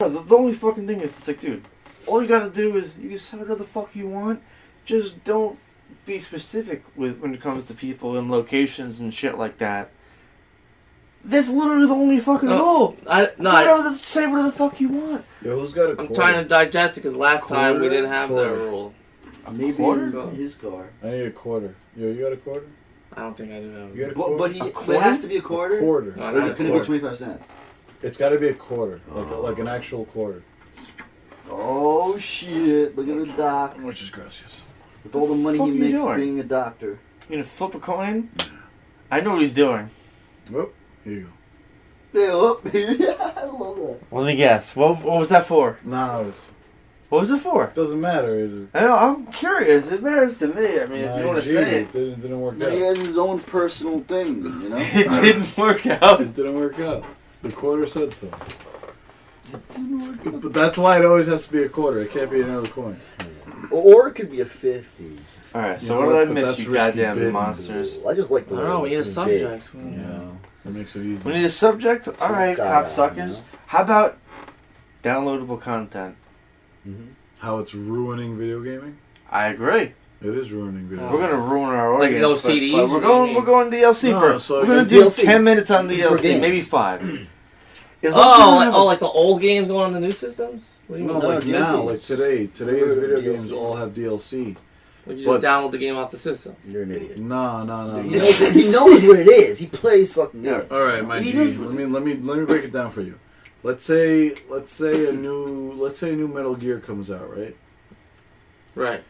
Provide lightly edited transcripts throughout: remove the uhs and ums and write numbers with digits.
The only fucking thing is, it's like, dude, all you gotta do is you can say whatever the fuck you want. Just don't be specific when it comes to people and locations and shit like that. That's literally the only fucking goal. Say whatever the fuck you want. Yo, who's got a quarter? I'm trying to digest it because last time we didn't have that rule. Maybe quarter? his car. I need a quarter. Yo, you got a quarter? I don't think I do have You got a quarter? But it has to be a quarter? A quarter. No, Or could it be 25 cents? It's got to be a quarter. Like an actual quarter. Oh, shit. Look at the doc. Muchas gracias. With all the money he makes being a doctor. You gonna flip a coin? I know what he's doing. Oh, here you go. I love that. Let me guess. What was that for? Nah, it What was it for? doesn't matter. I know, I'm curious. It matters to me. I mean, if you want to say it. It didn't work But out. he has his own personal thing, you know? It didn't work out. It didn't work out. The quarter said so. It didn't work out. But that's why it always has to be a quarter. It can't be another coin. Or it could be a 50. Alright, so You know what what, did I but miss, that's you risky goddamn bidding. monsters? I just like the I way don't know, we need a it's big. subject. Yeah. It makes it easy. We need a subject? Alright, what got cocksuckers. you know? How about downloadable content? Mm-hmm. How it's ruining video gaming? I agree. It is ruining video We're gaming. gonna ruin our Like audience. no but CDs, we're going DLC No, first. so We're gonna like do DLCs 10 minutes on for DLC, games. maybe 5. As long as we don't have a- Like the old games going on the new systems? What do you No, mean? No, like DLCs. now, like today. Today's We're video DLCs. games all have DLC. Would you but- just download the game off the system? You're an idiot. No. He knows what it is. He plays fucking it. All right, my He G. knows- Let me break it down for you. Let's say a new Metal Gear comes out, right? Right.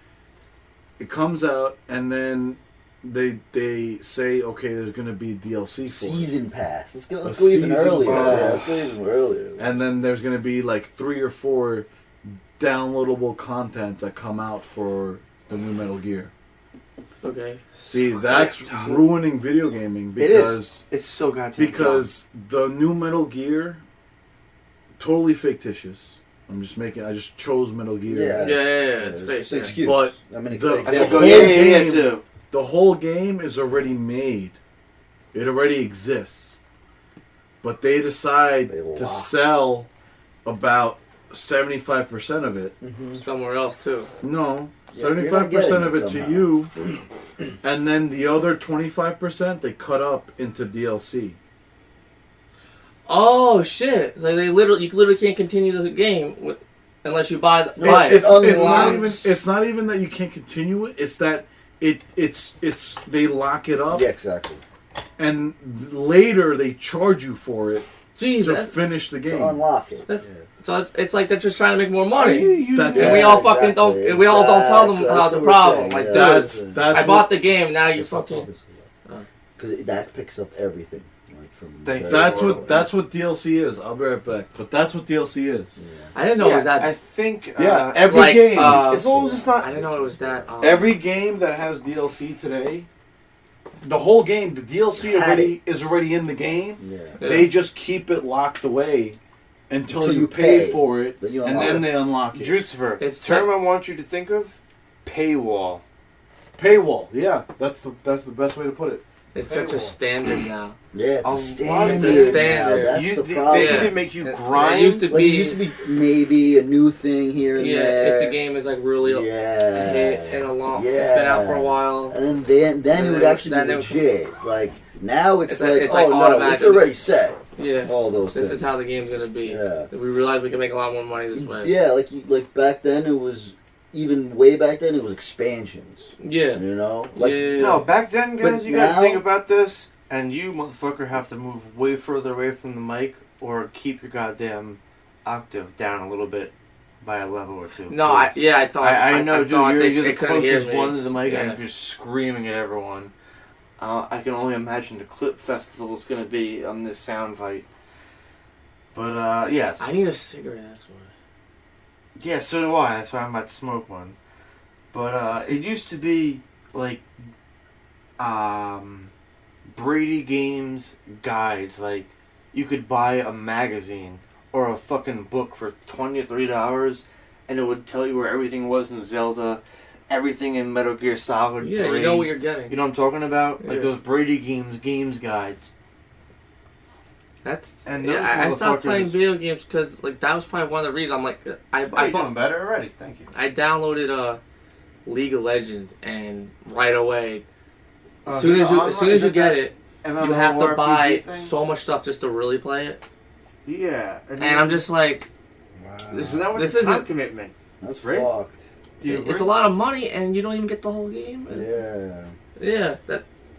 It comes out, and then they say, okay, there's gonna be DLC for Season pass. Let's go A even season earlier. pass. Yeah, let's go even earlier. it, and then there's gonna be like 3 or 4 downloadable contents that come out for the new Metal Gear. Okay. See, that's ruining video gaming It is. because It's so goddamn because the new Metal Gear, totally fictitious. I just chose Metal Gear. Yeah. It's fake. It's an excuse. But I mean, the- example. the- Yeah, too. The whole game is already made. It already exists. But they decide They to lock. sell about 75% of it. Somewhere else too. No, Yeah, you're not 75% of getting it it to you. And then the other 25% they cut up into DLC. Oh shit! Like you literally can't continue the game unless you buy it. It's not even that you can't continue it. It's that it's they lock it up Yeah, exactly. and later they charge you for it to Jesus. finish the game. To unlock it. That's- So it's like they're just trying to make more money. That's- And we all fucking don't. We all don't tell them how the problem. Like, dude, That's I bought the game. Now you fucking. Because that picks up everything. Like from Thank you. That's what DLC is. I'll be right back. But that's what DLC is. Yeah. I didn't know it was that. I think. Yeah, every like, game. as long as it's not. I didn't know it was that. Every game that has DLC today, the whole game, the DLC is already in the game. Yeah. Yeah. They just keep it locked away until Until you you pay pay. for it, Then you and unlock then it. they unlock it. Drucifer, It's term like- I want you to think of: paywall. Paywall, yeah, that's the best way to put it. It's such a standard now. Yeah, it's A a lot standard. of it's a now. standard. That's You, the they problem. Yeah. either make you It grind. used to Like, it used to be maybe a new thing here and Yeah, there. if the game is like really a Yeah. hit and a long, Yeah. it's been out for a while. And then And it would then- actually then be it was- legit. Like now it's It's like, like- it's oh like no, automatic. it's already set. Yeah, All those this things. is how the game's gonna be. Yeah. We realize we can make a lot more money this way. Yeah, like back then it was even way back then it was expansions. Yeah. You know, like Yeah. No, back then, guys, But you gotta now- think about this, and you motherfucker have to move way further away from the mic, or keep your goddamn octave down a little bit by a level or two. No, please. I thought. I know, dude. thought You're, they- you're the they couldn't hear closest me. one to the mic, Yeah. and you're just screaming at everyone. I can only imagine the clip festival it's gonna be on this sound fight. But yes, I need a cigarette. That's why. yeah, so do I. That's why I'm about to smoke one. But it used to be like Brady Games guides. Like you could buy a magazine or a fucking book for $23, and it would tell you where everything was in Zelda, everything in Metal Gear Solid 3. Yeah, you know what you're getting. You know what I'm talking about? Like Yeah. those Brady Games guides. That's And those I stopped playing motherfuckers- video games because like that was probably one of the reasons. I'm like I doing better already. Thank you. I downloaded League of Legends and right away Oh, as soon as you get that it, you have to MMORPG buy thing? so much stuff just to really play it. Yeah. And I'm just like, Wow. Isn't that what This the time isn't- commitment? That's Right? fucked. Do you it's agree? a lot of money and you don't even get the whole game. Yeah. Yeah,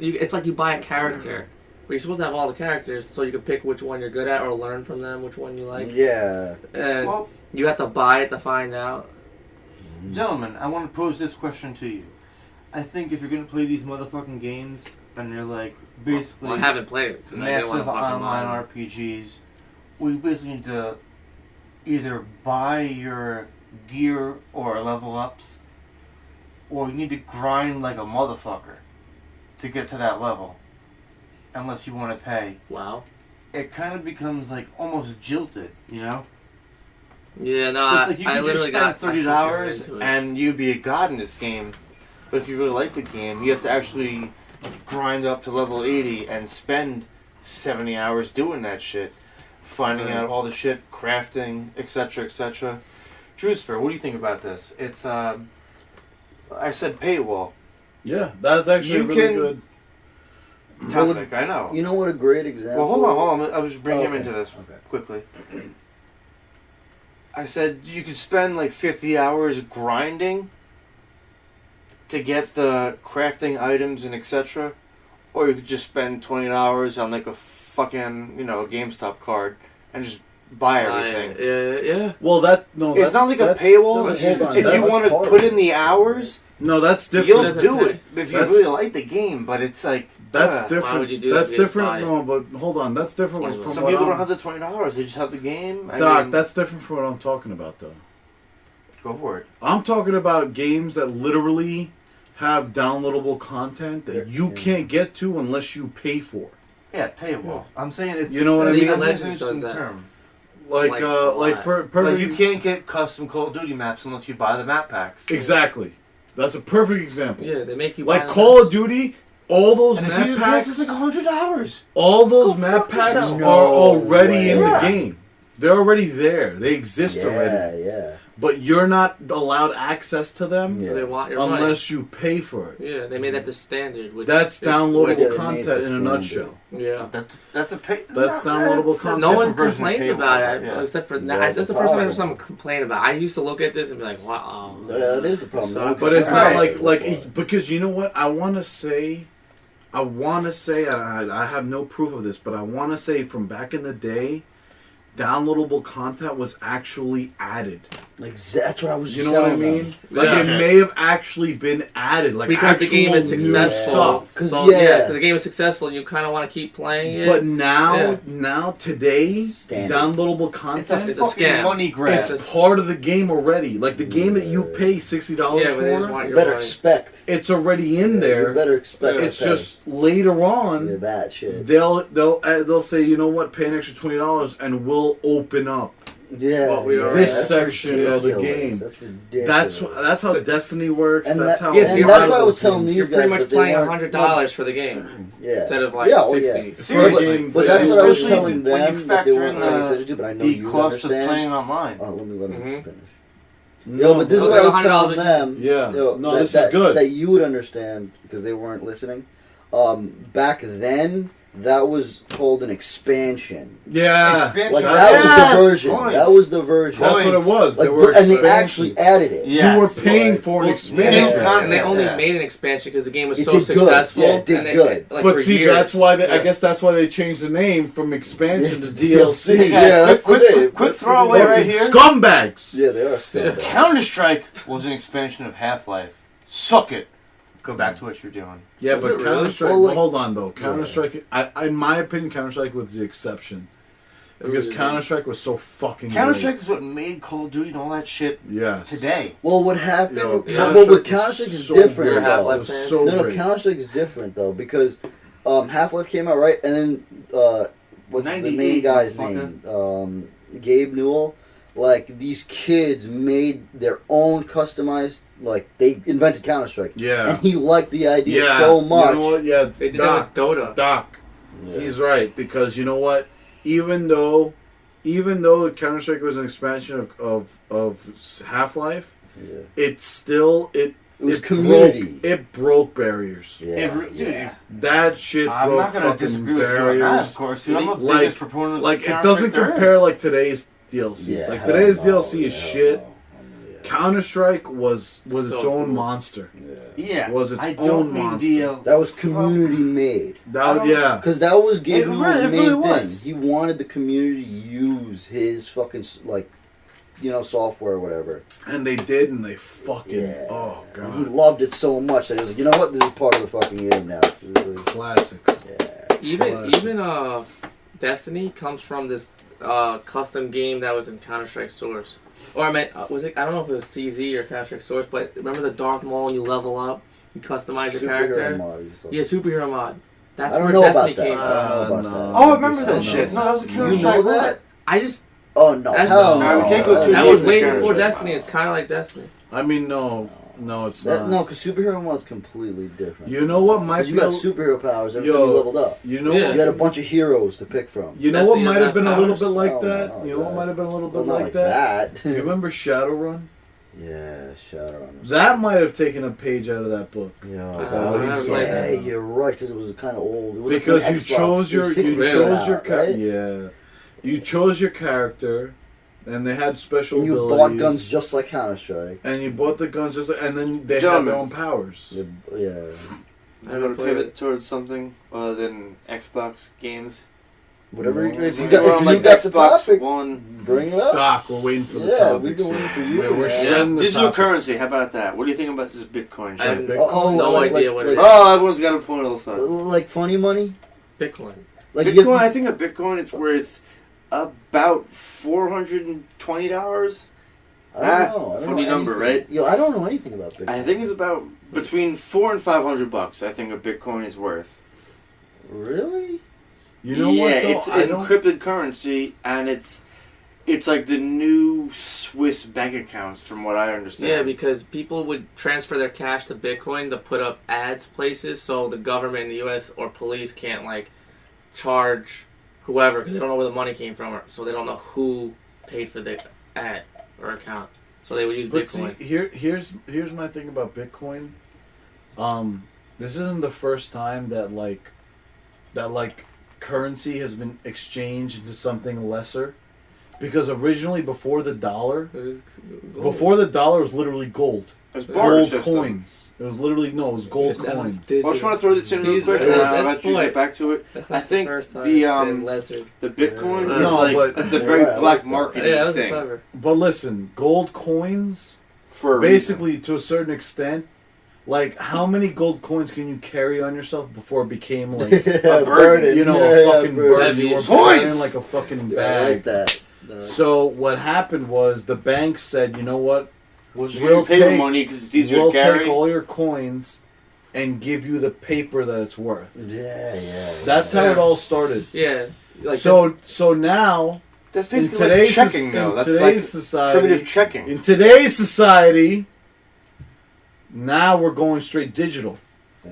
it's like you buy a character, but you're supposed to have all the characters so you can pick which one you're good at or learn from them which one you like. Yeah. And Well, you have to buy it to find out. gentlemen, I want to pose this question to you. I think if you're gonna play these motherfucking games and they're like basically Well, I haven't played it because I didn't want massive to fucking online buy it. RPGs, we basically need to either buy your gear or level ups, or you need to grind like a motherfucker to get to that level. Unless you want to pay, Wow. it kind of becomes like almost jilted, you know. Yeah, no, So it's like you I can literally just got spend $30 into it. and you'd be a god in this game. But if you really like the game, you have to actually grind up to level 80 and spend 70 hours doing that shit, finding Right. out all the shit, crafting, etc., etc. Drucefer, what do you think about this? It's I said paywall Yeah, that's actually You a really can- good. Well, topic. I know. You know what a great example. Well, hold on. I'll just bring him Okay. into this Okay. quickly. I said you could spend like 50 hours grinding to get the crafting items and etc. Or you could just spend $20 on like a fucking, a GameStop card and just buy everything. Yeah. Well, It's not like a paywall. hold on, If you that's want to part put of in the hours, No, that's you'll different. Doesn't do pay. it if you That's- really like the game. But it's like That's ugh. different. Why would you do that's that? You just different. buy it. No, but hold on. That's different 20 from Some what people I'm. don't have the $20. They just have the game. I Doc, mean, that's different from what I'm talking about, though. go for it. I'm talking about games that literally have downloadable content that you Yeah. can't get to unless you pay for. Yeah, paywall. I'm saying it's. You know what I League mean? of I think it's an Legends does interesting that. term. Like, Like, a like lot. for Like perfect. you can't get custom Call of Duty maps unless you buy the map packs. Exactly. That's a perfect example. Yeah, they make you Like buy Call of Duty, all those And the map season pass is packs, like $100. all those Go map fuck packs yourself. are No already in the way. game. They're already there. They exist Yeah, already. yeah. But you're not allowed access to them Yeah. They want your money. unless you pay for it. Yeah, they made that the standard. Which That's is- downloadable Yeah, they made content the in a standard. nutshell. Yeah. That's a pay. That's downloadable that's a content. No one different version of complains paywall, about it yeah. except for Yeah, now. that's That's the the first time I heard problem. someone complain about it. I used to look at this and be like, wow. That is the problem. Sucks. But it's Right. not like because you know what I want to say. I have no proof of this, but I want to say from back in the day, downloadable content was actually added. Like that's what I was. You just know what I telling mean? them. Like Yeah. it may have actually been added, like Because the game is actual new successful. stuff. 'Cause, So, yeah. the game is successful and you kind of want to keep playing it. But now, Yeah. today, Standard. downloadable It's a content, It's a fucking scam. money grab. it's part of the game already. Like the game that you pay $60 yeah, but they just for, want You your better money. expect. it's already in You there. better expect. It's to pay. just later on. Yeah, that shit. They'll say, you know what, pay an extra $20 and we'll open up. Yeah. What we yeah, are- This that's section of the ridiculous. game. That's ridiculous. That's how So- Destiny works. And That's that- how. Yes, and you're that's right. why I was telling these You're guys. pretty much that they playing weren't- $100 for the game Yeah. instead of like Yeah, oh, 60. yeah. Seriously. game, But that's what I was Especially telling when you them that they factor weren't in paying the- attention to, but I know The you cost of understand. playing online. Oh, let me Mhm. finish. No, Yo, but this is no, what I was $100 telling them. Yeah. Yo, No, that, this is that- good. That you would understand because they weren't listening. Back then, that was called an expansion. Yeah. Expansion. Like That's- that was Yes, the version. points. That was the version. That's what it was. Like, They were and they expansions. actually added it. Yeah. You were Yes. paying Like- for an Well, expansion. Yeah. And they only Yeah. made an expansion because the game was It so did good. successful. Yeah, it did and they, good. Like, But for see, years. that's why I Yeah. guess that's why they changed the name from expansion to DLC. DLC. Yeah, that's the name. quick That's the throwaway name. right Fucking here. scumbags. Yeah, they are scumbags. Counter-Strike was an expansion of Half-Life. Suck it. Go back to what you're doing. Yeah, Was but it really? Counter Strike. Well, like- hold on though, Counter Strike. In my opinion, Counter Strike was the exception because Counter Strike was so fucking. Counter-Strike is what made Call of Duty and all that shit Yeah. today. Well, what happened? Yo, Yeah. But with Counter-Strike Counter-Strike was is so different. great. Half-Life though. It was fan. so No, great. Counter-Strike is different though because Half-Life came out right, and then what's the 98, main guy's motherfucker. name? Gabe Newell. Like these kids made their own customized. Like they invented Counter-Strike, Yeah. and he liked the idea Yeah. so much. You know what? Yeah. They did Doc. that with Dota. Doc. Yeah. He's right because you know what? even though Counter-Strike was an expansion of Half-Life, it still it was community. It broke barriers. Yeah. That shit I'm broke not gonna fucking disagree with you on barriers. that, of course. Dude, I'm a Like- biggest proponent of Like it Counter-Strike doesn't there compare is. like today's DLC. Yeah, Like hell today's no, DLC is yeah, shit. hell no. Yeah. Counter-Strike was So its own cool. monster. Yeah, Was its I own don't need monster. DLC. That was community made. That was, yeah. Because that was Gabriel's it main really thing. was. He wanted the community to use his fucking, like, software or whatever. And they did, and they fucking Yeah. oh And he god, loved it so much that he was like, you know what? This is part of the fucking game now. It's really- classics. yeah. Even Destiny comes from this custom game that was in Counter-Strike Source. Or I meant, I don't know if it was CZ or Counter-Strike Source, but remember the Dark Maul and you level up, you customize your Superhero character? mod or something. Yeah, superhero mod. That's I don't where know Destiny about that. came I don't from. know about no. that. Oh, I remember I that don't shit. know. No, that was a You Counter-Strike. know that? I just, Oh, no. That's Hell not- no. we can't go too that deep was with way Counter-Strike. before Destiny. It's kind of like Destiny. I mean, no, it's not. No, because superhero mod's completely different. You know what might 'Cause be you got a- superhero powers every Yo, time you leveled up. You know, Yeah. You had a bunch of heroes to pick from. you know Destiny what might doesn't have been a have little powers? bit like Oh, that. no, You know what that- might have been a little Well, bit not like that. You that. remember Shadowrun? Yeah, Shadowrun. That might have taken a page out of that book. Yeah, I that don't was, know, I was yeah, like- you're right, because it was kind of old. It was Because like you Xbox chose your 360 right? yeah, you chose your character, and they had special And you abilities. bought guns just like Counter-Strike. And you bought the guns just like, and then they had Gentlemen. their own powers. Yeah. I'm going to pivot towards something other than Xbox games. Whatever. No. If you We're got, on, if like, you got the Xbox topic, One. bring it up. Doc, we're waiting for the Yeah, topics. we've been waiting for you. We're man. shredding the Digital topic. currency, how about that? What do you think about this Bitcoin I shit? have Bitcoin? no idea what it is. Oh, everyone's got a point of thought. Like funny money. Bitcoin. Like Bitcoin, I think a Bitcoin it's worth about $420. I don't know. I don't funny know number, anything. right? Yo, I don't know anything about Bitcoin. I think it's about between $400 and $500. I think a Bitcoin is worth. Really? You know yeah, what? Though? it's I don't. encrypted currency, and it's like the new Swiss bank accounts, from what I understand. Yeah, because people would transfer their cash to Bitcoin to put up ads places, so the government in the U.S. or police can't like charge whoever because they don't know where the money came from, or, so they don't know who paid for the ad or account. So they would use But Bitcoin. see, here's my thing about Bitcoin. This isn't the first time that currency has been exchanged into something lesser, because originally before the dollar was literally gold. It was barter Gold system. coins. It was literally it was gold That was coins. digital. I just want to throw this in real He's quick, right. and That's I'll let you point. get back to it. That's I not think the first time the, it's been lesser. The Bitcoin Yeah. is No, like but- it's a very Yeah, I black like that. marketing Yeah, that was thing. clever. But listen, gold coins, For a basically to a certain extent, like how many gold coins can you carry on yourself before it became like A burden. you know Yeah, a yeah, fucking burden? You were Points! carrying like a fucking Yeah, I like bag. that. So what happened was the bank said, you know what? We'll We'll pay the take- money because it's easier We'll to carry. take all your coins and give you the paper that it's worth. Yeah. That's how it all started. Yeah. Like So now That's in basically like today's checking, though. in That's today's like society, primitive checking. in today's society, now we're going straight digital.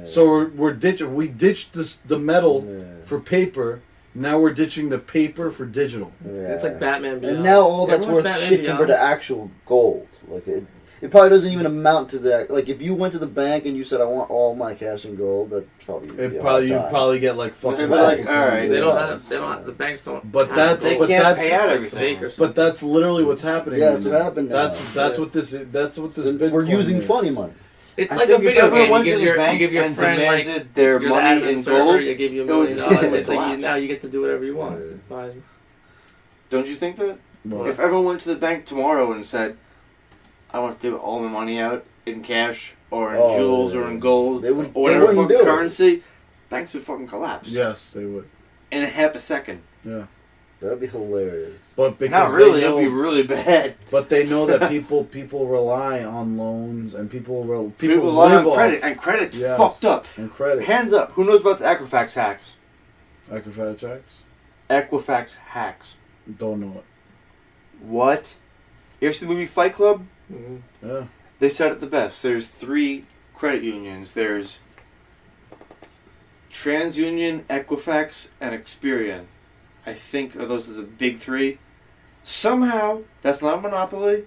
So we ditched the metal for paper. Now we're ditching the paper for digital. It's like Batman Beyond. And now all that's Everyone's worth Batman shit Beyond. compared to actual gold. Like it probably doesn't even amount to that. Like if you went to the bank and you said I want all my cash in gold, that probably would be It a probably hard you'd time. probably get like fucking. They'd be like, bucks. all right. They don't have. The banks don't. But have that's They gold. can't that's pay out Like everything. fake or something. but that's literally what's happening. Yeah, right that's what now. happened now. That's what this So Bitcoin we're using is. funny money. It's I like a think if video everyone game. went You to give the your bank you give your and friend like demanded their you're the money admin in server, gold, you give you $1 it would million. just It's like collapse. now you get to do whatever you want. Buy- Don't you think that? Well, If everyone went to the bank tomorrow and said, I want to take all my money out in cash or in Oh, jewels yeah. or in gold They would- or whatever they wouldn't fucking do it. currency, banks would fucking collapse. yes, they would. In a half a second. Yeah, That'd be hilarious. but because Not really, they it know, would be really bad. but they know that people rely on loans and people People rely live on off credit, and credit's Yes. fucked up. and credit. Hands up, who knows about the Equifax hacks? Equifax, Equifax hacks. don't know it. What? You ever seen the movie Fight Club? Mhm. Yeah, They said it the best. There's 3 credit unions. There's TransUnion, Equifax, and Experian. I think those are the big three. Somehow, that's not a monopoly,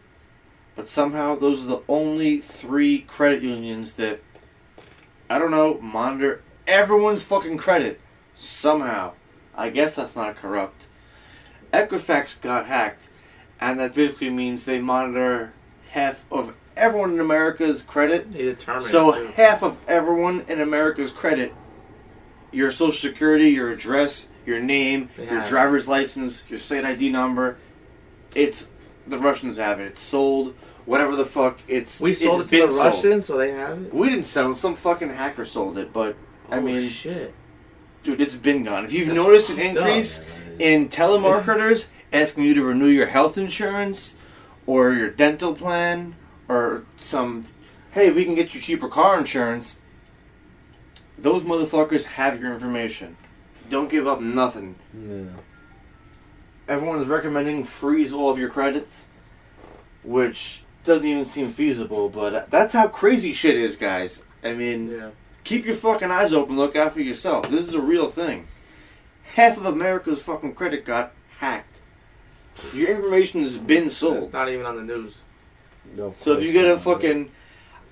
but somehow those are the only 3 credit unions that, I don't know, monitor everyone's fucking credit. Somehow. I guess that's not corrupt. Equifax got hacked, and that basically means they monitor half of everyone in America's credit. They determine So it too. half of everyone in America's credit, your social security, your address, your name, They your have it. driver's license, your state ID number, it's the Russians have it. It's sold, whatever the fuck. We sold it's it to the been sold. Russians, so they have it. We didn't sell it. Some fucking hacker sold it, but I Oh, mean, shit. dude, it's been gone. If you've That's noticed an fucked up. increase in telemarketers asking you to renew your health insurance or your dental plan or some, hey, we can get you cheaper car insurance, those motherfuckers have your information. Don't give up nothing. Yeah. Everyone is recommending freeze all of your credits, which doesn't even seem feasible, but that's how crazy shit is, guys. I mean, Yeah. keep your fucking eyes open, look out for yourself. This is a real thing. Half of America's fucking credit got hacked. Your information has been It's sold. not even on the news. No, So if you get a fucking...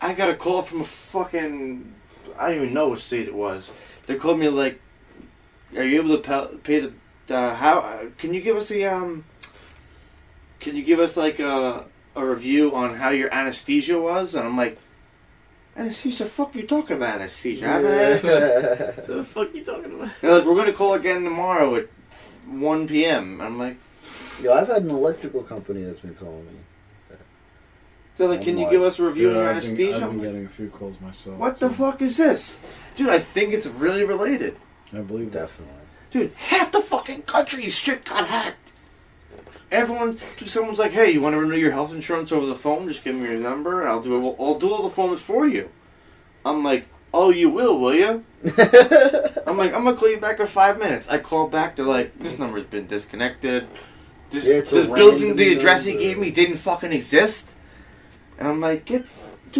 I got a call from a fucking... I don't even know what state it was. They called me like, are you able to pay the... how... Can you give us a... Can you give us like a review on how your anesthesia was? And I'm like, anesthesia? Fuck you talking about anesthesia? I haven't had it. The fuck you talking about? They're like, we're going to call again tomorrow at 1 p.m. I'm like, Yo, I've had an electrical company that's been calling me. they're like, can you give us a review on your I've anesthesia? been I'm like, getting a few calls myself. what the too. fuck is this? Dude, I think it's really related. I believe that. Definitely. Dude, half the fucking country's shit got hacked. Someone's like, hey, you want to renew your health insurance over the phone? Just give me your number and I'll do all the forms for you. I'm like, oh, you will you? I'm like, I'm going to call you back in 5 minutes. I call back, they're like, this number's been disconnected. This, Yeah, it's a this building, the random address he number. gave me didn't fucking exist. And I'm like, dude,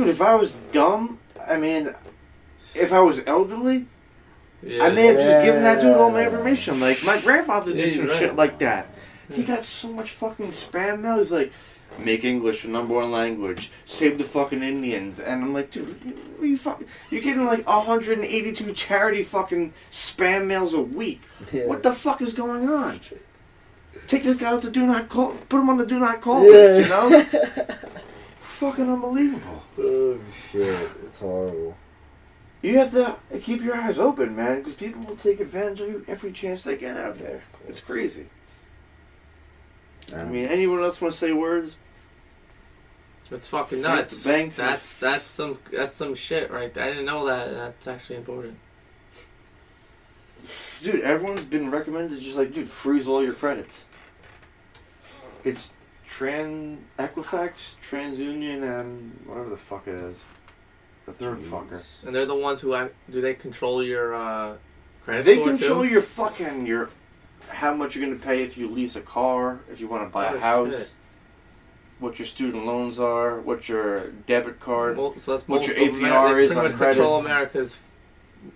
if I was dumb, I mean, if I was elderly, Yeah. I may have just given that dude all my information. Like, my grandfather did Yeah, some right. shit like that. He got so much fucking spam mail. He's like, make English your number 1 language. Save the fucking Indians. And I'm like, dude, you're getting like 182 charity fucking spam mails a week. Yeah. What the fuck is going on? Take this guy out to do not call. Put him on the do not call list, you know? Fucking unbelievable. Oh shit, it's horrible. You have to keep your eyes open, man, because people will take advantage of you every chance they get out there. It's crazy. I mean, anyone else want to say words? It's fucking Forget nuts. the banks. That's some shit right there. I didn't know that. That's actually important. Dude, everyone's been recommended just like, dude, freeze all your credits. It's Equifax, TransUnion, and whatever the fuck it is. The third fucker. And they're the ones who do they control your credit They score control too? your fucking how much you're gonna pay if you lease a car, if you want to buy Oh, a house, shit. what your student loans are, what your debit card. So that's what most your of APR They is pretty on much control credits. America's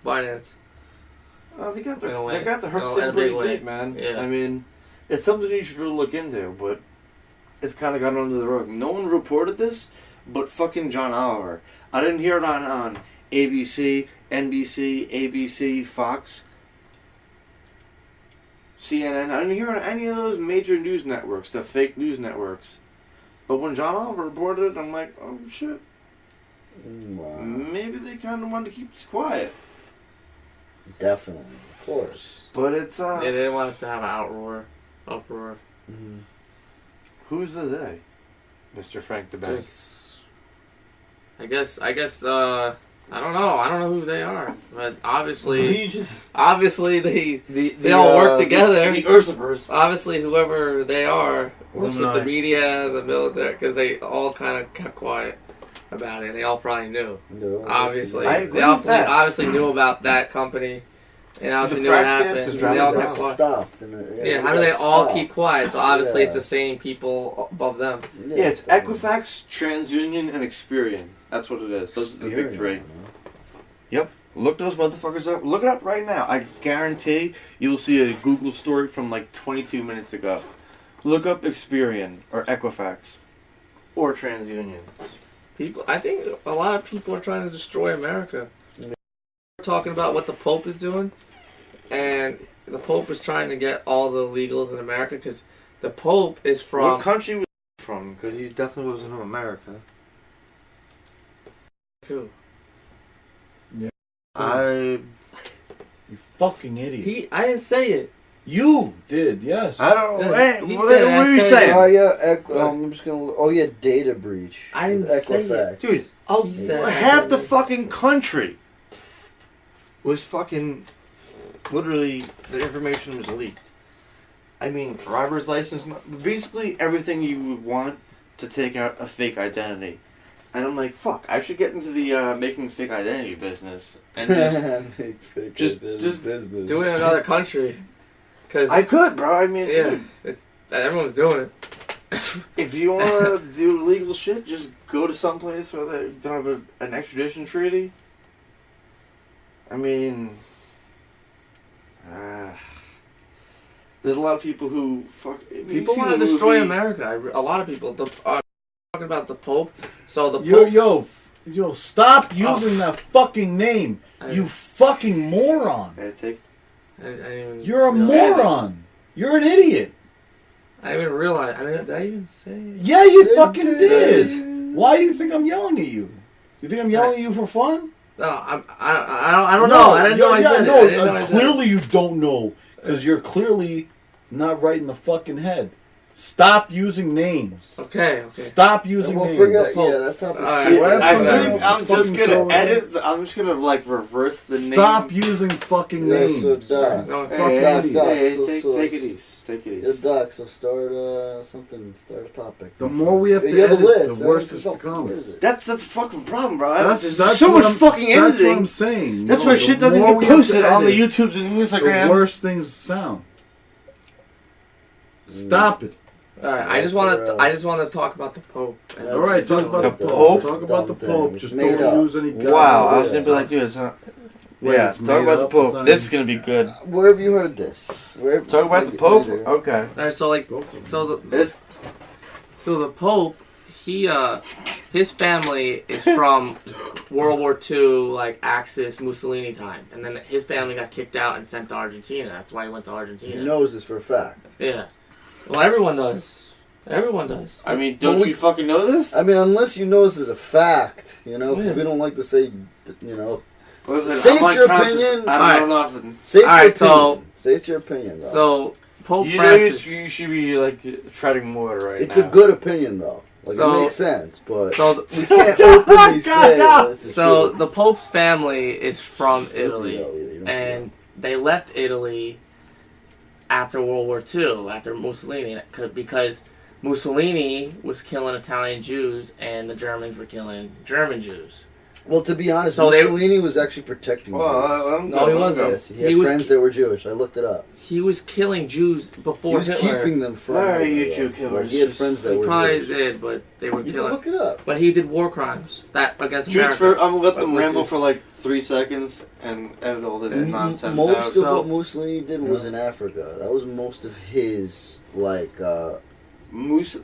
finance. Oh, they got In a way. they got the hook In a sitting big pretty way. deep, man. Yeah. I mean, it's something you should really look into, but it's kind of gone under the rug. No one reported this, but fucking John Oliver. I didn't hear it on ABC, NBC, ABC, Fox, CNN. I didn't hear it on any of those major news networks, the fake news networks. But when John Oliver reported it, I'm like, oh shit. Wow. Maybe they kind of wanted to keep this quiet. Definitely. Of course. But it's, Yeah, they didn't want us to have an uproar. Mm. who's the they? Mr. Frank DeBank. Just, I guess. I don't know. I don't know who they are, but obviously they all work together. The Usurpers. Obviously, whoever they are works with the Illuminati. media, the military, because they all kind of kept quiet about it. They all probably knew. No, Obviously, I agree they all with that. obviously knew about that company, and obviously the knew what Praxcast happened. is and driving They all down. kept quiet. stopped. Yeah, how do they all keep quiet? So obviously, it's the same people above them. Yeah, it's Equifax, TransUnion, and Experian. That's what it is. Those are the big three. Yep. Look those motherfuckers up. Look it up right now. I guarantee you'll see a Google story from like 22 minutes ago. Look up Experian or Equifax or TransUnion. I think a lot of people are trying to destroy America. We're talking about what the Pope is doing, and the Pope is trying to get all the illegals in America because the Pope is from... What country was he from? Because he definitely wasn't from America. Who? I You fucking idiot. I didn't say it. You did, yes. don't know. Yeah, Hey, he what said it, are I you said saying? Oh yeah, I'm just gonna. Oh yeah, data breach. I didn't with say it. Equifax. Dude, He said it. half the fucking country was fucking... Literally, the information was leaked. I mean, driver's license... Basically, everything you would want to take out a fake identity. And I'm like, fuck, I should get into the making fake identity business. And just business. Do it in another country. Cause I could, bro. I mean, yeah, dude, everyone's doing it. if you want to do illegal shit, just go to some place where they don't have an extradition treaty. I mean, there's a lot of people who People want to destroy America. A lot of people. Talking about the Pope. So the Pope. Yo, stop using that fucking name. You fucking moron. You're a moron. You're an idiot. I didn't even realize. Did I even say it? Yeah, you fucking did. Why do you think I'm yelling at you? You think I'm yelling at you for fun? No, I don't know. I didn't know I said it. I didn't know I said Clearly you don't know. Because you're clearly not right in the fucking head. Stop using names. Okay. Stop using names. Forget, that topic. I'm just gonna edit. I'm just gonna like reverse the name. Stop using fucking names. So Doc. No, Take it easy. Take it Yeah, easy. Doc. So start Start a topic. The more we have to You have a edit, list. the Right? worse So it's go. become. Where is it? That's the fucking problem, bro. That's so much what fucking That's what editing. I'm saying. That's No, why the shit doesn't more get we have to posted on the edit, YouTubes and the Instagrams. worse things sound. Stop it. All right. I just want to talk about the Pope. All right, talk about the Pope. Talk about the Pope. Just don't use any. Wow, I was Yeah. gonna be like, dude, it's not. Wait, Yeah, it's talk made about the up, it's Pope. not This is even- gonna be good. Where have you heard this? Talk about the Pope. Okay. All right. So This. the Pope, his family is from World War II, like Axis Mussolini time, and then his family got kicked out and sent to Argentina. That's why he went to Argentina. He knows this for a fact. Yeah. Well, everyone does. Everyone does. I mean, don't you fucking know this? I mean, unless you know this is a fact, because Yeah. we don't like to say, Listen, Say I'm it's your unconscious. opinion. I don't know nothing. say it's your Alright, opinion. Say it's your opinion, though. So Pope You know Francis. you should be like treading water right It's now. a good opinion, though. Like, So- it makes sense, but So we can't openly say this is So true. the Pope's family is from You don't Italy, know either, you don't and they left Italy after World War II, after Mussolini, because Mussolini was killing Italian Jews and the Germans were killing German Jews. Well, to be honest, So they- Mussolini was actually protecting Jews. No, he wasn't. Yes, he had friends that were Jewish. I looked it up. He was killing Jews He before was Hitler. keeping them from. Why are you Hitler, Jew though. killers? Like, he had friends that He were probably Jewish. did, but they were You can killing. look it up. But he did war crimes against Just America. I'm gonna let them But ramble legit. for like 3 seconds and edit all this nonsense Most out. of So- what Mussolini did was in Africa. That was most of his most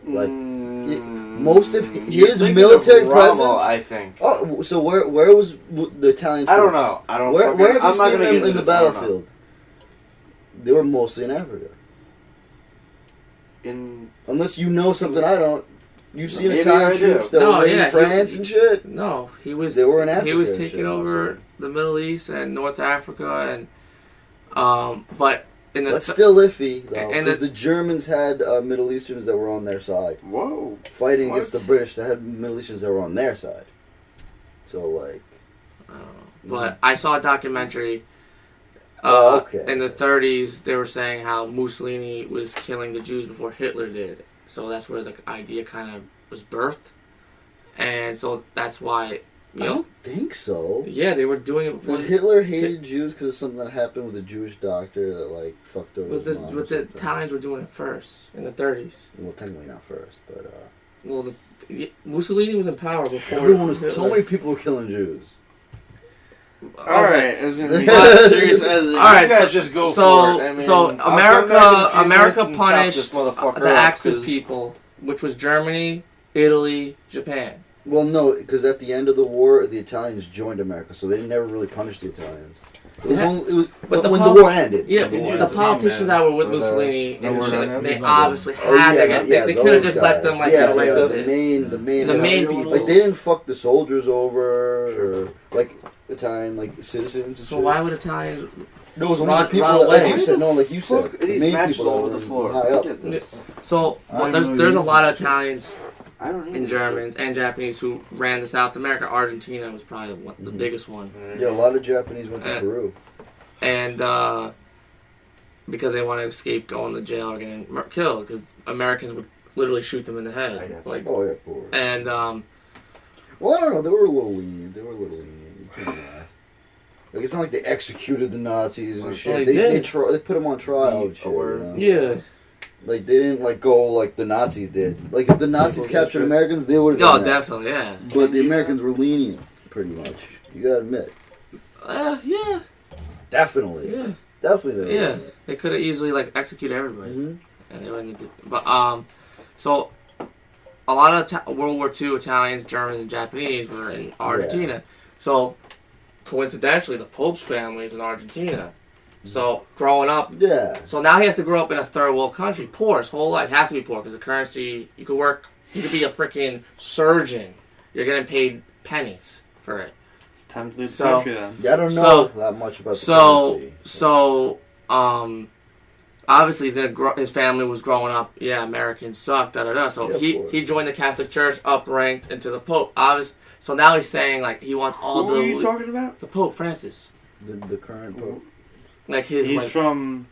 of his military presence. I think. Oh, so where was the Italian troops? I don't know. I don't. Where have you I'm not seen gonna them get in into the this, I don't know. battlefield? They were mostly in Africa. Unless you know something I don't. You've seen Maybe Italian I do. troops that No, were yeah, in France he- and shit. No, he was. They were in Africa He was and taking shit, over the Middle East and North Africa, and but in the That's still iffy, though, and because the Germans had Middle Easterns that were on their side. Whoa. Fighting What? against the British that had Middle Easterns that were on their side. So, like... I don't know. But I saw a documentary. Okay. In the 30s, they were saying how Mussolini was killing the Jews before Hitler did. So that's where the idea kind of was birthed, and so that's why. I don't think so. Yeah, they were doing it before. But Hitler hated Jews because of something that happened with a Jewish doctor that, like, fucked over his mom or But the something. Italians were doing it first in the 30s. Well, technically not first, but... Well, Mussolini was in power before. everyone was... Hitler. So many people were killing Jews. All right, as in But- serious editing. All right, you guys so- just go so- for it. I mean, so I'll come back in a few America minutes and chop punished this motherfucker the up, Axis 'cause- people, which was Germany, Italy, Japan. Well, no, because at the end of the war, the Italians joined America, so they never really punished the Italians. It was Yeah. only, it was, But the when pol- the war ended. Yeah, When the war the ended. politicians that were with But, Mussolini no and word shit, on them. they He's not obviously Oh, had yeah, to get. yeah, They could have those just let guys. them like yeah, get away yeah, with the it. main The main people. Like they didn't fuck the soldiers over, or like Italian like citizens. And So shit. why would Italians? No, it was only Run- the people run that, like away. you said. No, like you Fuck, said, the these main matches people all that over were the floor. high up. Look at this. So I there's know there's a you- lot of Italians I don't know. and Germans and Japanese who ran to South America. Argentina was probably the biggest one. Yeah, a lot of Japanese went to Uh, Peru. And because they want to escape going to jail or getting killed, because Americans would literally shoot them in the I head. got Like, Oh yeah, of course. and Well, I don't know. They were a little lenient. You can't lie. Like it's not like they executed the Nazis and Well, shit. they They did. they put them on trial and shit. You know? yeah, Like they didn't like go like the Nazis did. Like if the Nazis People get captured shit. Americans, they would have no, done that. definitely, yeah, But the Americans were lenient, pretty much. You gotta admit. yeah, Definitely. yeah, Definitely. They were yeah. lenient. They could have easily like executed everybody, Mhm. and they wouldn't. But so a lot of World War II Italians, Germans, and Japanese were in Argentina. So coincidentally, the Pope's family is in Argentina. So growing up. Yeah. So now he has to grow up in a third world country, poor his whole life. Has to be poor because the currency. You could work. You could be a freaking surgeon. You're getting paid pennies for it. Time to leave So- the country then. Yeah, I don't know So- that much about the So currency. obviously he's gonna grow. His family was growing up. Yeah, Americans suck. Da da da. So Yeah, of he course. joined the Catholic Church, upranked into the Pope. So now he's saying like he wants all Who are you talking about? the Pope Francis. The current Pope. Like his He's like from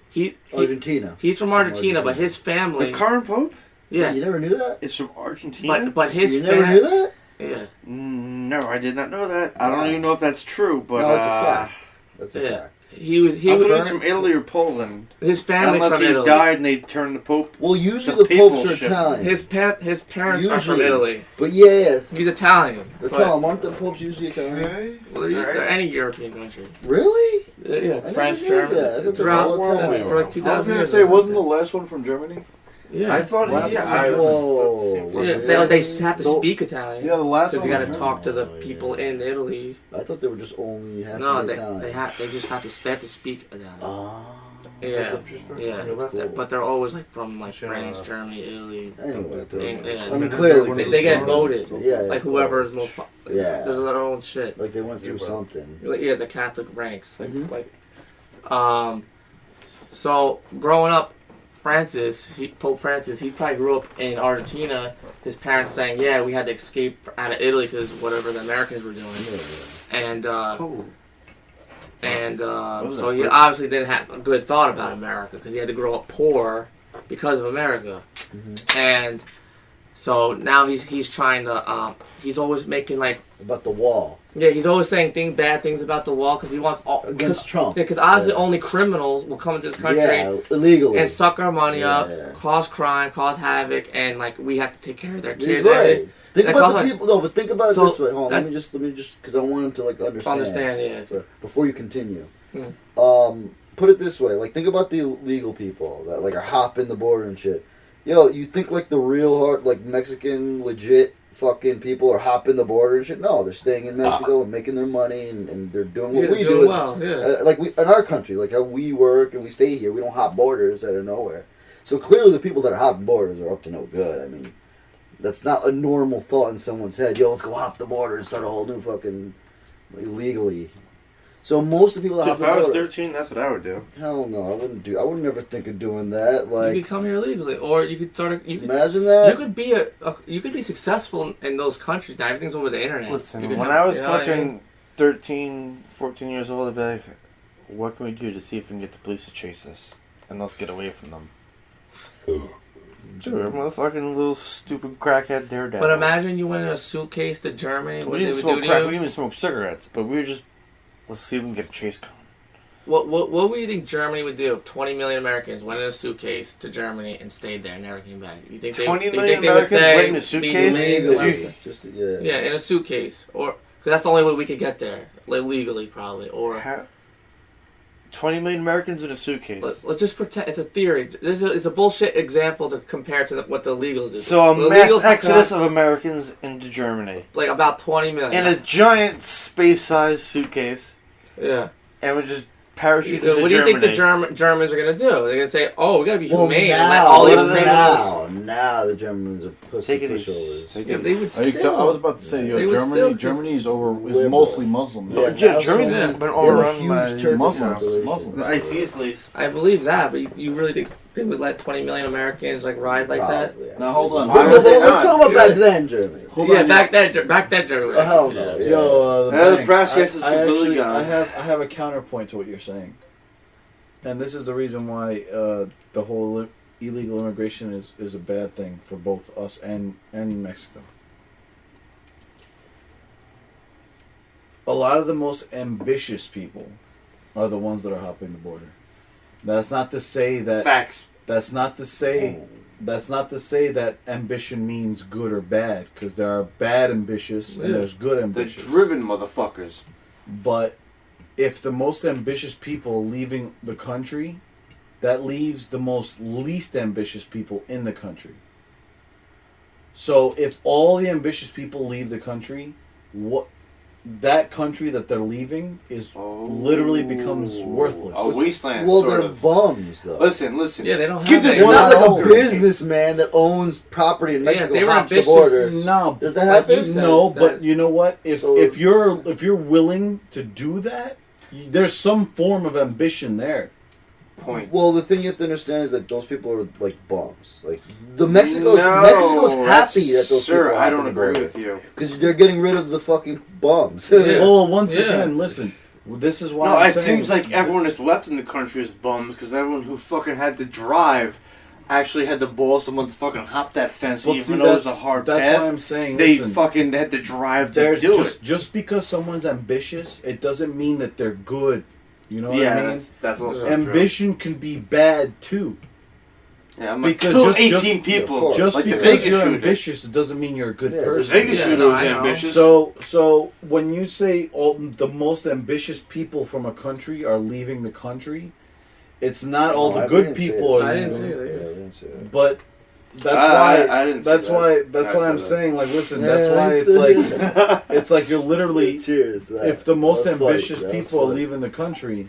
Argentina. he's from Argentina, but his the family. current pope. Yeah, You never knew that? Is from Argentina. but his You never knew that? Yeah. No, I did not know that. I don't Wow. even know if that's true, but No, that's a fact. That's a Yeah. fact. He was I thought he was was from Italy or Poland. his family's Unless from he Italy. died and they turned the pope. Well, usually The the popes are people's Italian. His parents are from Usually. Italy. But yeah, He's Italian. that's but- how aren't the popes usually Italian? Well, they're any European country. Really? Yeah, I French, never knew German. that. I thought they were Throughout all Italian. for like I was 2,000 gonna years. say, wasn't the last one from Germany? Yeah. I thought. Last Yeah, one I was Whoa. Yeah, they have to The- speak Italian. Yeah, the last Because one. you got to was talk to the Oh, people yeah. in Italy. I thought they were just only has No, to be they Italian. they just have to speak Italian. Ah. Yeah, yeah. That's cool. But they're always like from like Sure. France, Germany, Italy. Anyway, Yeah. I mean, clearly They get voted. Yeah, Like of whoever course. is most. Yeah. There's their own shit. Like they went through Yeah, well. something. Yeah, the Catholic ranks. Mhm. So growing up, Pope Francis, he probably grew up in Argentina. His parents saying, "Yeah, we had to escape out of Italy because whatever the Americans were doing," and Oh. so he obviously didn't have a good thought about America because he had to grow up poor because of America, and so now he's trying to he's always making like. About the wall Yeah, he's always saying bad things about the wall because he wants all against Trump. Yeah, because obviously Yeah. only criminals will come into this country Yeah, illegally. and suck our money up, Yeah. cause crime, cause havoc, and like we have to take care of their He's kids. right. Think That about costs the people. No, but think about it So, this way. Hold on, let that's- me just, because I want him to like understand. Yeah. Before you continue, Hmm. put it this way. Like, think about the illegal people that like are hopping the border and shit. Yo, you think like the real hard, like Mexican legit fucking people are hopping the border and shit? No, they're staying in Mexico and making their money and they're doing what Yeah, we they're do. doing well, yeah. Like we in our country, like how we work and we stay here, we don't hop borders out of nowhere. So clearly, the people that are hopping borders are up to no good. I mean, that's not a normal thought in someone's head. Yo, let's go hop the border and start a whole new fucking illegally. So most of the people that hop If the I was border, 13, that's what I would do. hell no, I would never think of doing that. Like, You could come here legally, or you could imagine that. you could be you could be successful in those countries. Now everything's over the internet. Listen, You could when have- I was you know what I fucking mean? 13, 14 years old, I'd be like, what can we do to see if we can get the police to chase us? And let's get away from them. Dude, we're motherfucking little stupid crackhead daredevils. But imagine you went in a suitcase to Germany. We What they didn't would smoke do to crack, we you? didn't even smoke cigarettes, but we were just, let's see if we can get a chase going. What would you think Germany would do if 20 million Americans went in a suitcase to Germany and stayed there and never came back? You think 20 you million think they would Americans say went in a suitcase? legally? Did you- Just yeah. Yeah, in a suitcase, or Because that's the only way we could get there, like legally, probably. Or 20 million Americans in a suitcase. let's just pretend it's a theory. It's a bullshit example to compare to what the illegals do. So a The mass illegals exodus of Americans into Germany like about 20 million. in a giant space-sized suitcase, Yeah. and we just parachute into What do you think the Germany. Germans are gonna do? They're gonna say, "Oh, we gotta be Well, humane now, and let all these criminals." now the Germans are pussy Take it easy. pushovers. Take Yeah, it they easy. would Are you still. I was about to say, They yo, would still- Germany is Liberal. mostly Muslim. Yeah, Yeah, now Germany's so- been they have a overrun huge by Turkish Muslims. population. Muslims. the ISIS. I believe that, but you really think they would let 20 million Americans like ride like that? Probably, Now, hold on. But, Why would they let's not? talk about back then, Germany. Hold Yeah, on, back then, Germany. Oh, hell no. Yeah. Yo, Yeah, the bank, Praxcast is I completely actually- gone. I have a counterpoint to what you're saying, and this is the reason why the whole illegal immigration is a bad thing for both us and Mexico. A lot of the most ambitious people are the ones that are hopping the border. That's not to say that. Facts. That's not to say. That's not to say that ambition means good or bad, because there are bad ambitious and Yeah. there's good The ambitious. driven motherfuckers. But if the most ambitious people are leaving the country, that leaves the most least ambitious people in the country. So if all the ambitious people leave the country, what that country that they're leaving is literally becomes worthless. A wasteland, Well, sort they're of. bums, though. Listen. Yeah, they don't Give have this that. They're one not like over. a businessman that owns property in Yeah, Mexico, they were hops the ambitious. border. No, Does that Like you happen? said. no, that- but you know what? If So- if you're willing to do that, there's some form of ambition there. Point. Well, the thing you have to understand is that those people are like bums. Like Mexico's No, happy that those sir, people I don't agree with you. because they're getting rid of the fucking bums. Yeah. Well, once Yeah. again, listen. This is why No, I'm it saying, seems like everyone that's left in the country is bums because everyone who fucking had to drive actually had the balls to fucking hop that fence, Well, even see, though it was a hard that's path. why I'm saying. They listen, fucking had to drive to there's do just because someone's ambitious, it doesn't mean that they're good. You know it. what I mean? That's also Ambition can be bad too. true. Yeah, I'm like, because kill just- 18 of people. course. Just like the because Vegas you're shooter. ambitious, it doesn't mean you're a good Yeah, the The person. Vegas Yeah, shooter no, was I know. ambitious. So when you say the most ambitious people from a country are leaving the country, it's not all No, the I good didn't say people that. are I didn't leaving. say that. Yeah, I didn't say that. But that's I why. didn't say That's that. why. That's I why I'm said that. saying. Like, listen. Yeah, That's why I it's said like it's like you're literally. Cheers. to that. If the most That was ambitious funny. That was people are funny. leaving the country,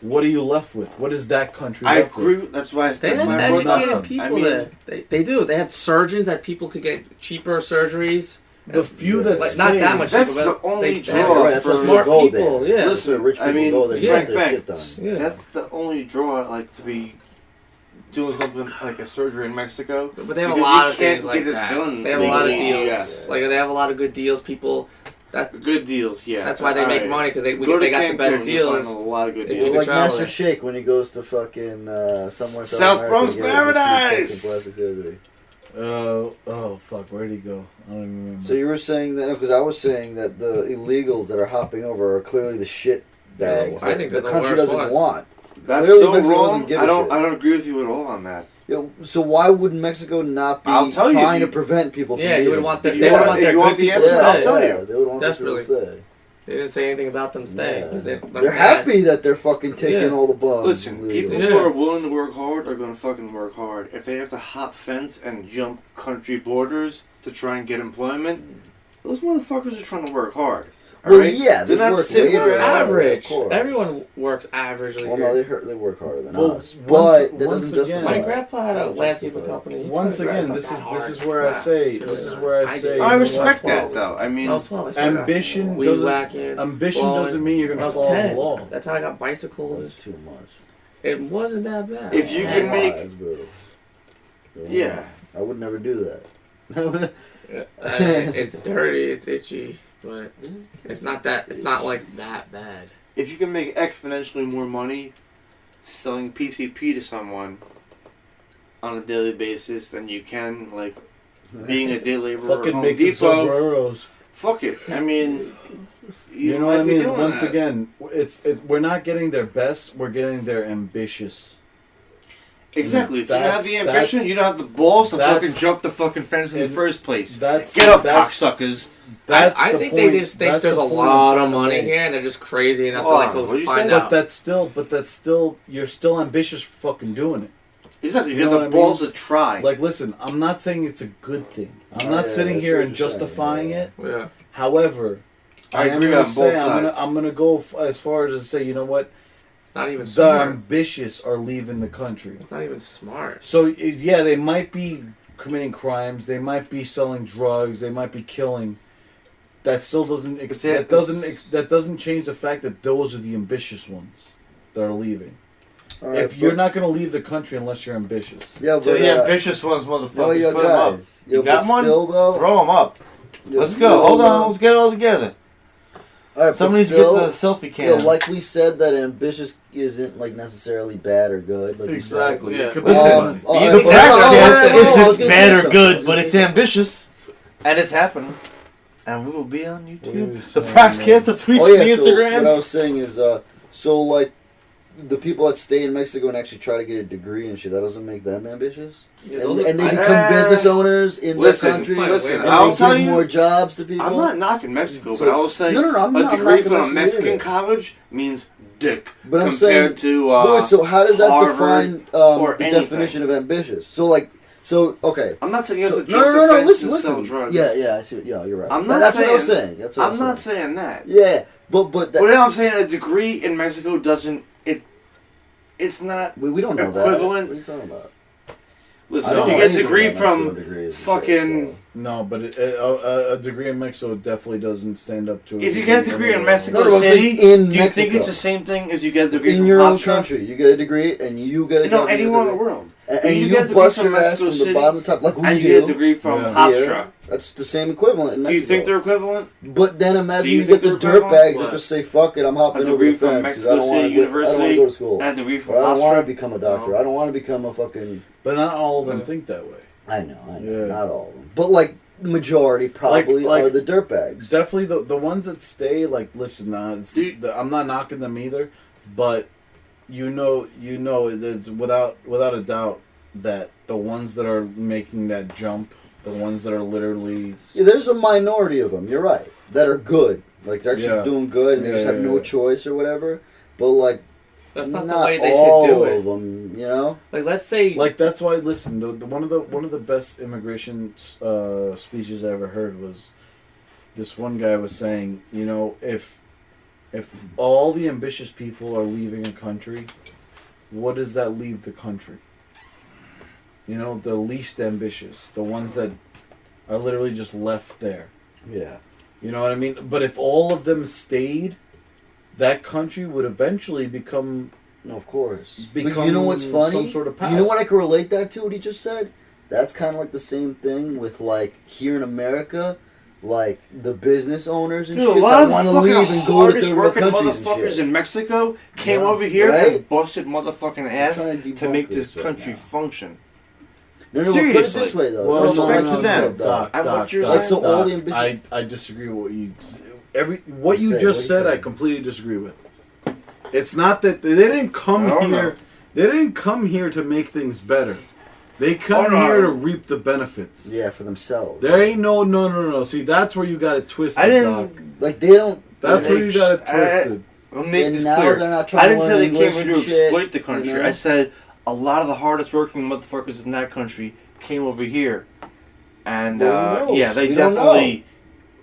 what are you left with? What is that country I left agree. with? That's why. They That's have why I brought that educated up. people I mean, there. They do. They have surgeons that people could get cheaper surgeries. The few that Like, not stay, that much. That's cheaper, the but only they- draw Yeah, right, that's for why smart go people. there. Yeah. That's why rich people I mean, go there. yeah. Get their Frank shit done. Banks. Yeah. That's the only draw, like to be doing something like a surgery in Mexico. But they have a Because lot you of things can't like get it that. done They have a lot of legally. deals. Yes. Like they have a lot of good deals. People. That's Good deals, yeah. that's why they make Alright. money because they Go to got the better Cancun, you'll deals. find a lot of good If you deals. could Like travel Master there. Shake when he goes to fucking somewhere South America Bronx to get a cheap Paradise! fucking plastic surgery. Oh fuck! Where'd he go? I don't even remember. So you were saying that because I was saying that the illegals that are hopping over are clearly the shit bags I that think the they're the country worst doesn't ones. want. That's Clearly so Mexico doesn't wrong. give a I don't. shit. I don't agree with you at all on that. You know, so why would Mexico not be I'll tell you, trying you- to prevent people from Yeah, you would leaving? want their. If They you would want- want if their you want good the people answer, to I'll stay. tell you. They would want Desperately. people to stay. They didn't say anything about them staying. 'Cause Yeah. they're They're mad. happy that they're fucking taking Yeah. all the bums. Listen, people illegally. who Yeah. are willing to work hard are going to fucking work hard. If they have to hop fence and jump country borders to try and get employment, those motherfuckers are trying to work hard. Well, Alright? yeah, they They're not work sitting way around. harder, Average. of course. Everyone works averagely. Well, here. no, they work harder than Well, us, once- but that once doesn't again- justify. My grandpa had a Doesn't landscaping justify. company. He Once cut grass again, not this that is hard. where I say Really this is not. where I did. say I respect When I that was though. I mean, When I was 12, I started ambition weed doesn't whacking. ambition blowing. doesn't mean you're When I gonna was follow 10. the law. That's how I got bicycles. That's too much. It wasn't that bad. If you can make- That's brutal. yeah. I would never do that. It's dirty, it's itchy, but it's not that. It's not like that bad. If you can make exponentially more money selling PCP to someone on a daily basis than you can like being a day laborer at Fucking Home making Depot, sombreros. fuck it. I mean, You know what I might be mean? doing Once that. again, it's we're not getting their best. We're getting their ambitious. Exactly. If you don't have the That's- ambition, you don't have the balls to fucking that's- jump the fucking fence in the and first place. That's Get up, that's- cocksuckers. That's I the think point. they just think That's there's the a point lot I'm of trying to money make. here, and they're just crazy enough to Hold like on, go what do you find say? out. But that's still, you're still ambitious for fucking doing it. Exactly. You You have know the what I mean? balls to try. Like, listen, I'm not saying it's a good thing. I'm Oh, not yeah, sitting I see here what and you're saying, justifying yeah. it. Yeah. However, I am agree gonna on both say sides. I'm gonna go as far as to say, you know what? It's not even The smart. ambitious are leaving the country. It's not even smart. So yeah, they might be committing crimes. They might be selling drugs. They might be killing. That still doesn't. That doesn't change the fact that those are the ambitious ones that are leaving. All right, If you're not going to leave the country unless you're ambitious. yeah, To but the ambitious ones, motherfuckers. no, yo, put 'em up. guys, You yo, got but one? still though, Throw them up. yo, Let's still, go. Hold on. though- Let's get it all together. All right, Somebody but needs to get still, the selfie yo, cam. like we said, that ambitious isn't like necessarily bad or good. Like Exactly. Yeah. It could be Listen, anybody. oh, the think that's- Praxcast I was gonna isn't say bad or something. I good, was but gonna it's say ambitious, and it's happening. And we will be on What are you YouTube. The saying, Praxcast, the tweets, Oh yeah, the so what I Instagrams. was saying is, so like the people that stay in Mexico and actually try to get a degree and shit, that doesn't make them ambitious. Yeah, And, those are- and they I- become business owners in Listen, their country, listen, and I'll they tell give you- more jobs to people. I'm not knocking Mexico, So- but I will say No, I'm a not degree knocking from a Mexico Mexican either. college means dick But I'm compared saying, to Lord, so how does that Harvard define or the anything. definition of ambitious? So okay. I'm not saying you have So, to jump the fence and sell drugs. Yeah, I see. Yeah, you're right. I'm not That's what I was saying- saying. That's what I I'm was not saying. saying that. Yeah, but that, But I'm saying a degree in Mexico doesn't. It's not. we don't know that. equivalent- What are you talking about? Listen, I don't if you know get a anything degree about Mexico from degrees and fucking. shit, No, but a degree in Mexico definitely doesn't stand up to. If you get a degree in Mexico No, I'm saying City, in do you think Mexico. it's the same thing as you get a so. degree In from your own Hofstra? country, you get a degree and you get a You know, job. in your anywhere in the degree. world. And you you get a degree bust from your ass Mexico from the City, bottom to top, like we And you do. get a degree from Yeah. Hofstra. That's the same equivalent in Do Mexico. you think they're equivalent? But then imagine Do you you think get the they're dirtbags equivalent? that What? just say, "Fuck it, I'm hopping A over the degree from fence because I Mexico don't want City to. I don't want to University go to school. And a degree from Or I don't want to Hofstra? become a doctor. No. I don't want to become a fucking. But not all of them Yeah. think that way. I know, Yeah. not all of them, but like the majority probably Like- are the dirtbags. Definitely the ones that stay. Like, listen, Dude. I'm not knocking them either, but you know, there's without a doubt that the ones that are making that jump, the ones that are literally Yeah, there's a minority of them. You're right, that are good. Like they're actually Yeah. doing good, and they Yeah, just have yeah, no yeah. choice or whatever. But like, That's not the not way they all should do of it. them. You know. Like, let's say, like that's why. Listen, the one of the best immigration speeches I ever heard was this one guy was saying, you know, if all the ambitious people are leaving a country, what does that leave the country? You know, the least ambitious, the ones that are literally just left there. Yeah. You know what I mean? But if all of them stayed, that country would eventually become Of course. But Become you know what's funny? some sort of power. You know what I can relate that to? What he just said. That's kind of like the same thing with like here in America, like the business owners and Dude, a shit lot that of the want to fucking leave and go to hardest third world working countries and motherfuckers shit. in Mexico came Yeah. over here Right? and busted motherfucking ass trying to to debunk make this this right country now. function. No, but put it Seriously. this way though. Well, Respect respect to to them. them, Doc, And what you're Like, so all the Doc, ambition- I disagree with what what you Say, just what you said. say? I completely disagree with. It's not that they didn't come I don't here. know. They didn't come here to make things better. They come Oh, no. here to reap the benefits. Yeah, for themselves. There ain't no. See, that's where you got it twisted, I Doc. didn't. Like they don't. That's they where you got it just- twisted. I'll make And this now clear. they're not trying I to didn't say learn they English came here and to shit, exploit the country. you know? I said a lot of the hardest working motherfuckers in that country came over here, and Well, who knows? yeah, they We don't definitely.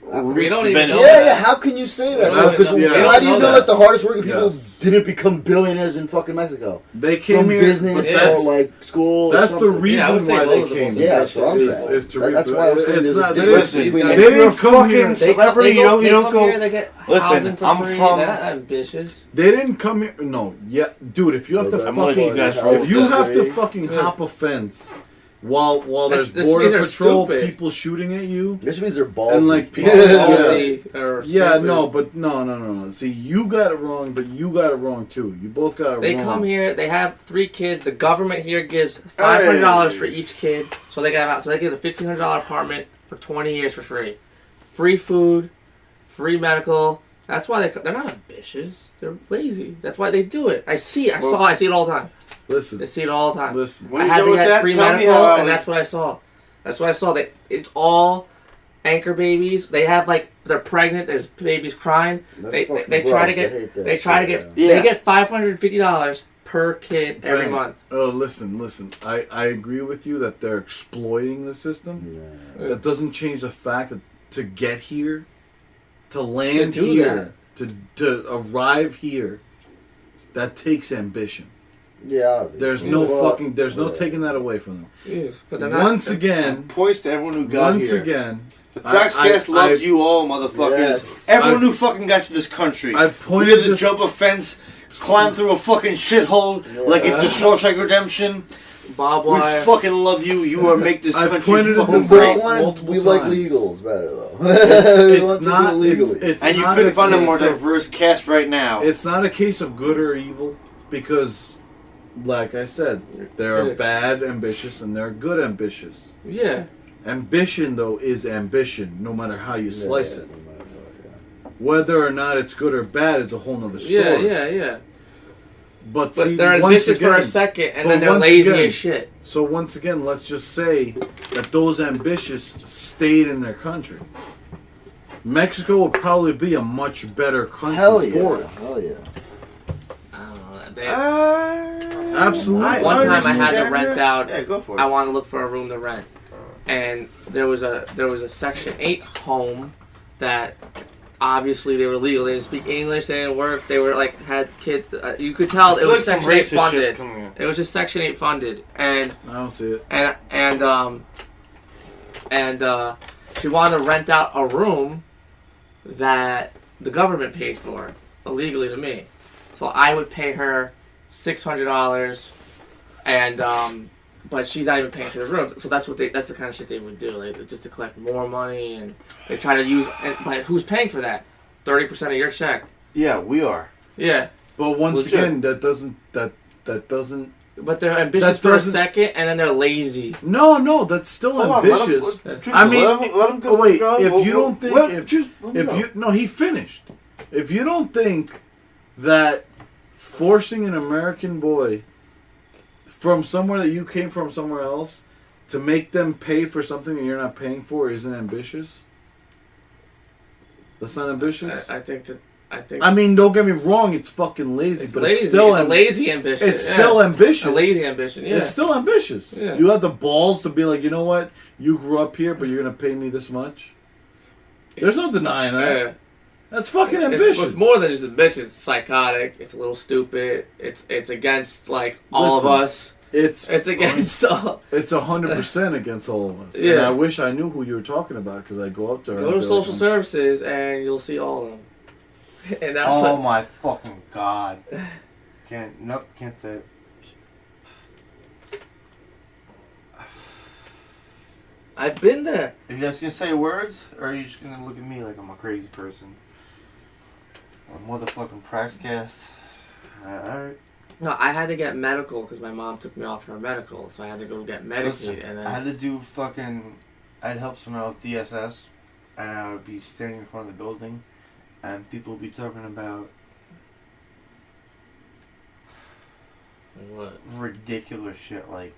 We reaped don't the even know benefits. Yeah, yeah. How can you say that? We don't Because even know- how do you we don't know know that the hardest working people Yes. didn't become billionaires in fucking Mexico? They came From here. business but Yeah. that's, or like school. that's or the something. reason Yeah, I would say why those they are the came. most here. Yeah, that's what I'm Is- saying. is to That's reap- why I'm saying it's there's a not- they difference didn't- between. They They You're didn't come here. fucking celebrity. You don't go. Here, they get Listen, housing for I'm free. from- That ambitious. They didn't come here. No, yeah, dude. If you have to I'm gonna let you fucking, guys roll if with you this. have to fucking hop a fence while there's That's- border these are patrol stupid. people shooting at you. This means they're ballsy. And, like, people- yeah. Ballsy or Yeah, stupid. no, but no. See, you got it wrong, but you got it wrong too. You both got it They wrong. come here. They have 3 kids. The government here gives $500 Hey. for each kid. So they get a $1,500 apartment for 20 years for free. Free food, free medical. That's why they're not ambitious. They're lazy. That's why they do it. I see it all the time. Listen. They see it all the time. Listen. When I you had go to with get that, free tell me medical, how- and that's what I saw. That's what I saw. It's all anchor babies. They have like they're pregnant. There's babies crying. That's They fucking try to gross. I hate get that they try to shit, get yeah. they get $550 per kid every Right. month. Oh, listen. I agree with you that they're exploiting the system. Yeah. That doesn't change the fact that to get here, to land To do here, to arrive here, that takes ambition. Yeah. There's obviously. no Well, fucking. There's no yeah. taking that away from them. Yeah, but they're not. Once again, Points to everyone who got once here. again, The Praxcast loves I- you all, motherfuckers. Yes. Everyone I've- who fucking got to this country. I We pointed had to this. jump a fence, climb through a fucking shithole like it's a Shawshank Redemption. Barbed We wire. fucking love you. You are make this I country pointed at fucking this But great. multiple we like times. legals better though. It's, We want to do not. legally. It's And you not couldn't a find a case more of- diverse cast right now. It's not a case of good or evil because, like I said, there are Yeah. bad ambitious and there are good ambitious. Yeah. Ambition, though, is ambition, no matter how you slice Yeah, it. no matter what, Whether or not it's good or bad is a whole nother story. Yeah. But, But see, they're once ambitious again, for a second, and but then they're once lazy again- as shit. So once again, let's just say that those ambitious stayed in their country. Mexico would probably be a much better country Hell for yeah. it. Hell yeah. I don't know. They, Absolutely. One time I had to understand rent that. out. Yeah, go for it. I wanted to look for a room to rent, and there was a Section 8 home that obviously they were legal. They didn't speak English. They didn't work. They were like had kids. You could tell it was Section 8 funded. It was just Section 8 funded, and I don't see it. she wanted to rent out a room that the government paid for illegally to me. So I would pay her $600, and but she's not even paying for the room. So that's the kind of shit they would do, like just to collect more money, and they try to use. But who's paying for that? 30% of your check. Yeah, we are. Yeah, But once Legit. again, that doesn't. but they're ambitious That for a doesn't- second, and then they're lazy. No, that's still Hold on, let him- ambitious. let- I mean, let him go. wait. go. If We'll- you don't think, let- if, just let him if go. you no, he finished. If you don't think that forcing an American boy from somewhere that you came from somewhere else to make them pay for something that you're not paying for isn't ambitious, that's not ambitious. I think. I mean, don't get me wrong. It's fucking lazy, It's but lazy. it's still It's a lazy ambition. It's yeah. still ambitious. A lazy ambition. Yeah. It's still ambitious. Yeah. You have the balls to be like, you know what? You grew up here, but you're gonna pay me this much. There's no denying that. Yeah. That's fucking It's ambitious. more than just ambition. It's psychotic. It's a little stupid. It's against like all Listen, of us. It's It's against all. It's 100% against all of us. And Yeah. I wish I knew who you were talking about because I go up to her. Go and to be social like, services and you'll see all of them. And that's Oh what, my fucking god! Can't say it. I've been there. Are you just gonna say words, or are you just gonna look at me like I'm a crazy person? A motherfucking Praxcast. Alright. No, I had to get medical because my mom took me off her medical, so I had to go get Medicaid. Listen, And I had then to do fucking. I had help someone out with DSS, and I would be standing in front of the building, and people would be talking about what? ridiculous shit like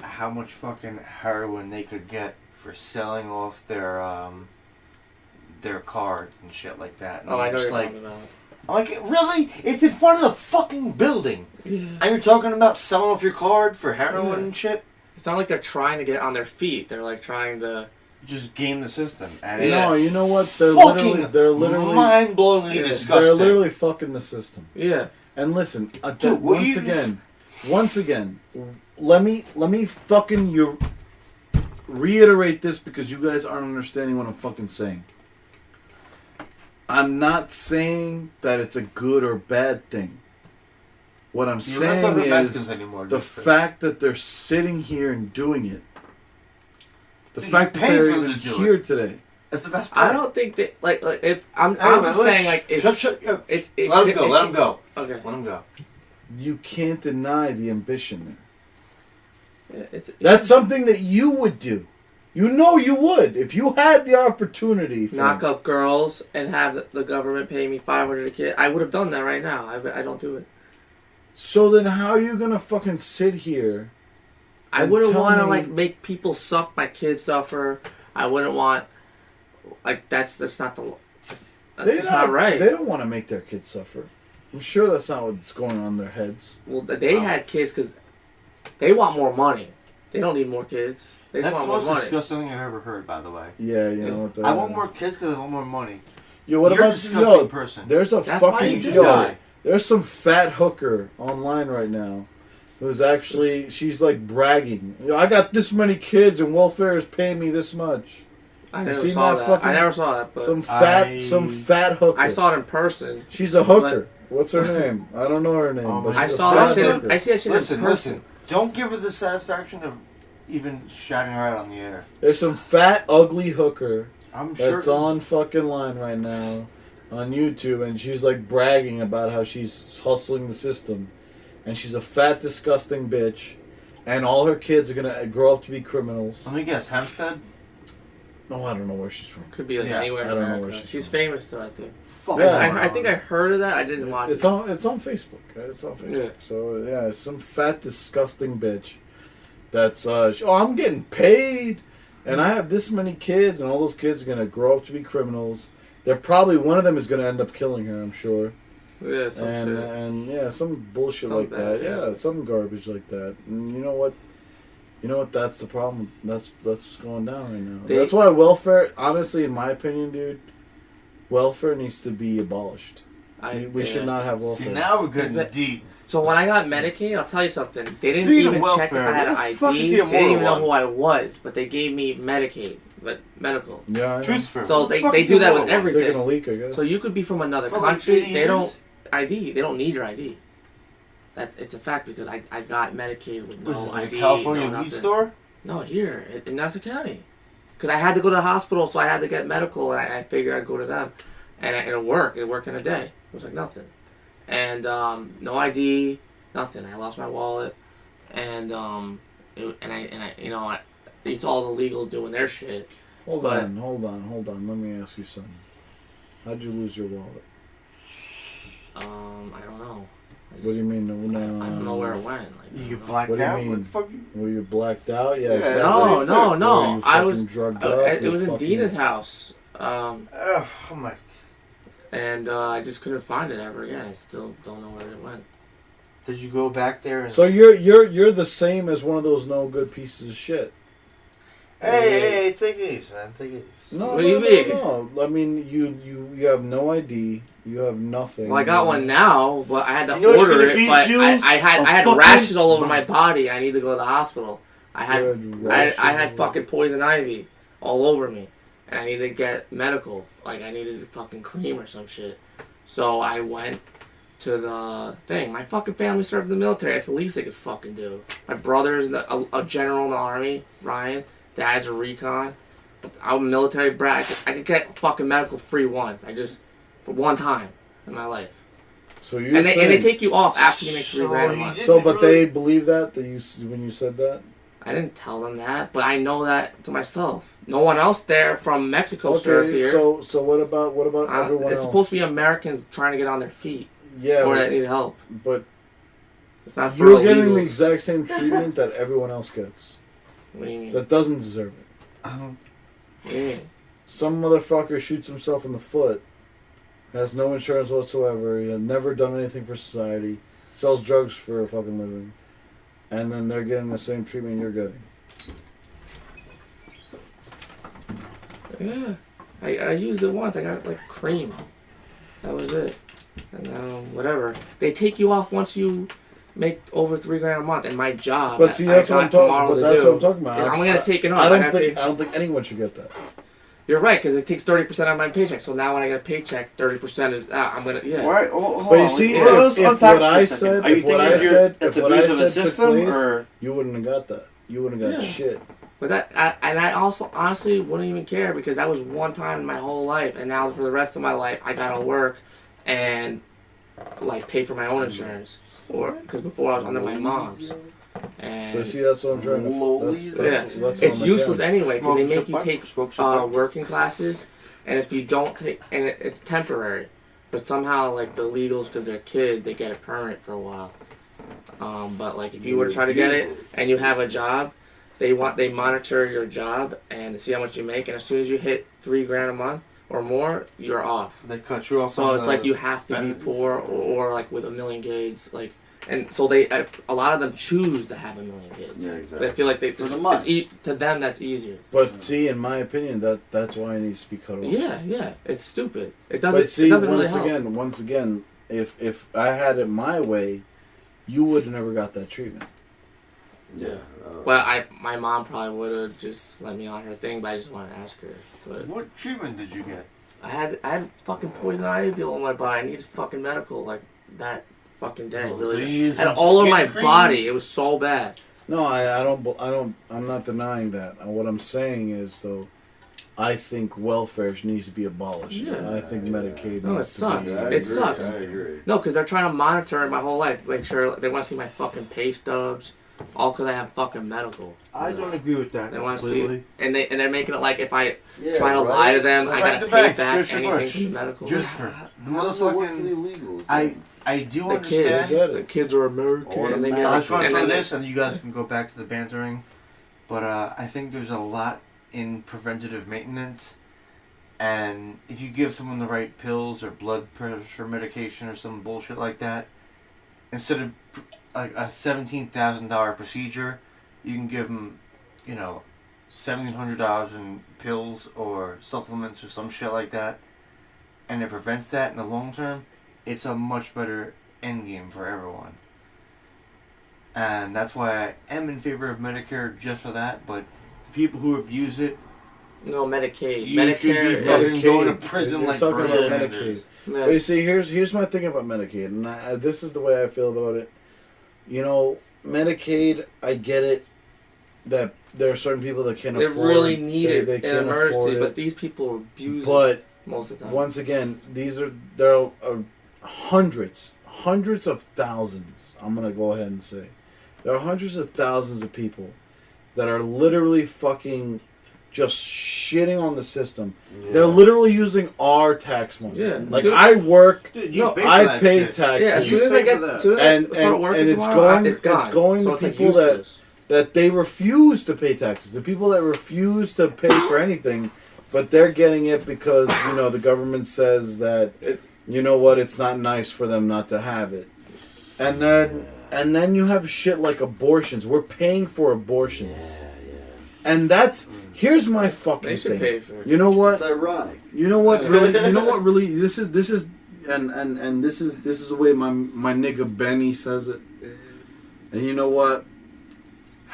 how much fucking heroin they could get for selling off their cards and shit like that. And Oh, I'm I know just what you're like, talking about. I'm like, really? It's in front of the fucking building, Yeah. and you're talking about selling off your card for heroin Yeah. and shit. It's not like they're trying to get on their feet. They're like trying to. Just game the system, and Yeah. No, you know what? They're fucking literally mind-blowingly Yeah. disgusting. they're literally fucking the system. Yeah. And listen, Dude, what once again, let me fucking reiterate this because you guys aren't understanding what I'm fucking saying. I'm not saying that it's a good or bad thing. What I'm You're not saying talking about is Mexicans anymore. the just for- fact that they're sitting here and doing it. The Dude, fact you that pay they're for them even to do here today. That's the best part. I don't think that like if I'm Anyway, just let- saying like if shut. it's Let him go. Let him go. Okay. Let him go. You can't deny the ambition there. Yeah, it's That's something that you would do. You know you would if you had the opportunity. knock up girls and have the government pay me $500 a kid. I would have done that right now. I don't do it. So then how are you going to fucking sit here? I And wouldn't tell want to me- like make people suck. My kids suffer. I wouldn't want like that's not the. That's just not right. They don't want to make their kids suffer. I'm sure that's not what's going on in their heads. Well, they had kids because they want more money. They don't need more kids. They just That's the want more most money. disgusting thing I've ever heard, by the way. Yeah, you know what? I want more kids because I want more money. Yo, what You're a about disgusting person. There's a That's why fucking you should yo. die. There's some fat hooker online right now, who's actually she's like bragging. Yo, I got this many kids and welfare is paying me this much. I You never seen saw that that. fucking- I never saw that, but Some fat hooker. I saw it in person. She's a hooker. What's her name? I don't know her name. Oh, but I she's a saw fat that shit. hooker. I see that shit in person. Listen. Don't give her the satisfaction of even shouting her out on the air. There's some fat, ugly hooker I'm sure. that's on fucking line right now on YouTube, and she's like bragging about how she's hustling the system, and she's a fat, disgusting bitch, and all her kids are gonna grow up to be criminals. Let me guess. Hempstead? No, I don't know where she's from. Could be like Yeah, anywhere in I don't know America. where she's She's from. famous though, I think. Fuck. Yeah. I think I heard of that. I didn't watch It's it. on Facebook. It's on Facebook. Yeah. So yeah, some fat, disgusting bitch. That's I'm getting paid, and I have this many kids, and all those kids are gonna grow up to be criminals. They're probably one of them is gonna end up killing her. I'm sure. Yeah, some and shit. and yeah, some bullshit Some like bad, that. Yeah, some garbage like that. And you know what? That's the problem. That's what's going down right now. That's why welfare, honestly, in my opinion, dude, welfare needs to be abolished. We should not have welfare. See, now we're getting deep. So when I got Medicaid, I'll tell you something. They didn't Speaking of even check if welfare, I had an where the fuck is ID. the They didn't even know immortal who I was, but they gave me Medicaid, but medical. Yeah, I know. Truthful. So What the they fuck is do the that with immortal one? everything. Taking a leak, I guess. So you could be from another For like country. 80 They don't years? ID. They don't need your ID. It's a fact because I got Medicaid with Was no this ID. a California no weed nothing. store? No, here in Nassau County. Because I had to go to the hospital, so I had to get medical, and I figured I'd go to them, and it worked. It worked in a day. It was like nothing, and no ID, nothing. I lost my wallet, and it's all the legals doing their shit. Hold on. Let me ask you something. How'd you lose your wallet? I don't know. What do you mean? No, I don't know where it went. Like, I You don't get know. blacked What do you out? mean? What the fuck you... Were you blacked out? Yeah, Yeah, exactly. No, Were you I was. fucking drugged up? It You was in fucking- Dina's house. Oh my... And I just couldn't find it ever again. I still don't know where it went. Did you go back there and... So you're the same as one of those no good pieces of shit. Hey, take it easy, man. Take it easy. No, What do you mean? No. I mean, you have no ID. You have nothing. Well, I got one now, but I had to You know what's order gonna it. be, But Jules? I had fucking- rashes all over my body. I need to go to the hospital. I had rashes. fucking poison ivy all over me, and I needed to get medical. Like I needed fucking cream or some shit. So I went to the thing. My fucking family served in the military. That's the least they could fucking do. My brother's a general in the army, Ryan. Dad's a recon. I'm a military brat. I could get fucking medical free once. For one time in my life. So And they take you off after you make $3 grand a you month. did- So, but they believe that you when you said that. I didn't tell them that, but I know that to myself. No one else there from Mexico served Okay, here. so what about everyone It's else? supposed to be Americans trying to get on their feet Yeah, or that need help. but It's not for you're getting the illegals. exact same treatment that everyone else gets. What do you mean? That doesn't deserve it. What do you mean? Some motherfucker shoots himself in the foot, has no insurance whatsoever, he has never done anything for society, sells drugs for a fucking living, and then they're getting the same treatment you're getting. Yeah. I used it once. I got like cream. That was it. And whatever. They take you off once you make over $3 grand a month. And my job, But see, that's what I'm talking about. is I'm gonna take it off. I don't think anyone should get that. You're right, because it takes 30% of my paycheck. So now when I get a paycheck, 30% is out. I'm gonna All right, hold But you on. see, Let's if unpack what for a I second. said, Are you if what thinking I said, it's if what I abuse of the said took system, place, or you wouldn't have got that. You wouldn't have got Yeah. shit. But I also honestly wouldn't even care because that was one time in my whole life, and now for the rest of my life, I gotta work and like pay for my own insurance, or because before I was under my mom's. And But see, that's what I'm trying to. Lollies. That's what it's I'm useless against. anyway because they make you Smoke take some working classes, and if you don't take, and it's temporary, but somehow like the legals because they're kids, they get it permanent for a while, But like if you were to try to get it and you have a job, they monitor your job and see how much you make, and as soon as you hit $3,000 a month or more, you're off. They cut you off. So it's like you have to be poor or like with 1 million gigs, like, and so a lot of them choose to have 1 million gigs. Yeah, exactly. They feel like For the money. To them that's easier. But see, in my opinion, that's why it needs to be cut off. Yeah, it's stupid. It doesn't. But see, it doesn't really help. once again, if I had it my way, you would have never got that treatment. Yeah. Well, my mom probably would have just let me on her thing, but I just wanted to ask her. But What treatment did you get? I had fucking poison ivy all in my body. I needed fucking medical like that fucking day. So Really, you used and some all over skin my cream? body. It was so bad. No, I'm not denying that. And what I'm saying is, though, I think welfare needs to be abolished. Yeah. I think Medicaid No, it needs to sucks. be. I It agree. sucks. I agree. No, because they're trying to monitor my whole life, make sure they want to see my fucking pay stubs, all because I have fucking medical. I don't agree with that. They want to see, completely. and they're making it like if I Yeah, try to right? lie to them, I Right gotta the pay back, back George anything Bush. from the medical. Just for the How does it work for the motherfucking. illegals? I do the understand. kids, Get it. the kids are American, and they get I like, just want to and throw then this, and you guys can go back to the bantering. But I think there's a lot in preventative maintenance, and if you give someone the right pills or blood pressure medication or some bullshit like that, instead of like a $17,000 procedure, you can give them, $1,700 in pills or supplements or some shit like that, and it prevents that in the long term. It's a much better end game for everyone. And that's why I am in favor of Medicare just for that, but the people who abuse it, no Medicaid. you should be Medicare fucking is going to prison You're like talking Bernie about Sanders. Medicaid. But you see, here's my thing about Medicaid, and this is the way I feel about it. Medicaid, I get it that there are certain people that can't They afford. really need it they in can't emergency, afford it. but these people abuse it But most of the time. once again, there are hundreds of thousands. I'm gonna go ahead and say there are hundreds of thousands of people that are literally fucking just shitting on the system. Yeah. They're literally using our tax money. Yeah. Like So- I work, Dude, you No, pay for I that pay shit. taxes. Yeah, as soon You as I pay get, for that. as soon as And- I start and working it's tomorrow, going- it's gone. it's going so to it's like people that- useless. that they refuse to pay taxes. The people that refuse to pay for anything, but they're getting it because the government says that It's, it's not nice for them not to have it. And then you have shit like abortions. We're paying for abortions. And here's my fucking they should thing. pay for it. You know what? It's ironic. You know what really this is and this is the way my nigga Benny says it. And you know what?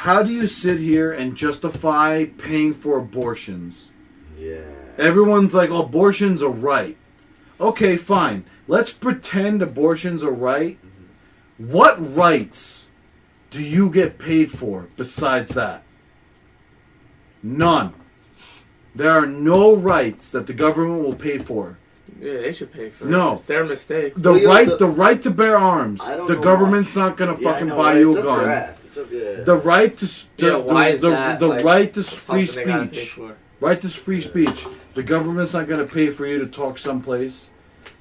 How do you sit here and justify paying for abortions? Yeah. Everyone's like, abortions are right. Okay, fine. Let's pretend abortions are right. What rights do you get paid for besides that? None. There are no rights that the government will pay for. Yeah, they should pay for it. No. It's their mistake. The right to bear arms. I don't The know government's not gonna Yeah, I fucking know, buy right? you It's a up your gun. ass. It's up your ass. The right to Why is that, the like, right to free something they gotta pay speech. for? Right to free speech. The government's not going to pay for you to talk someplace.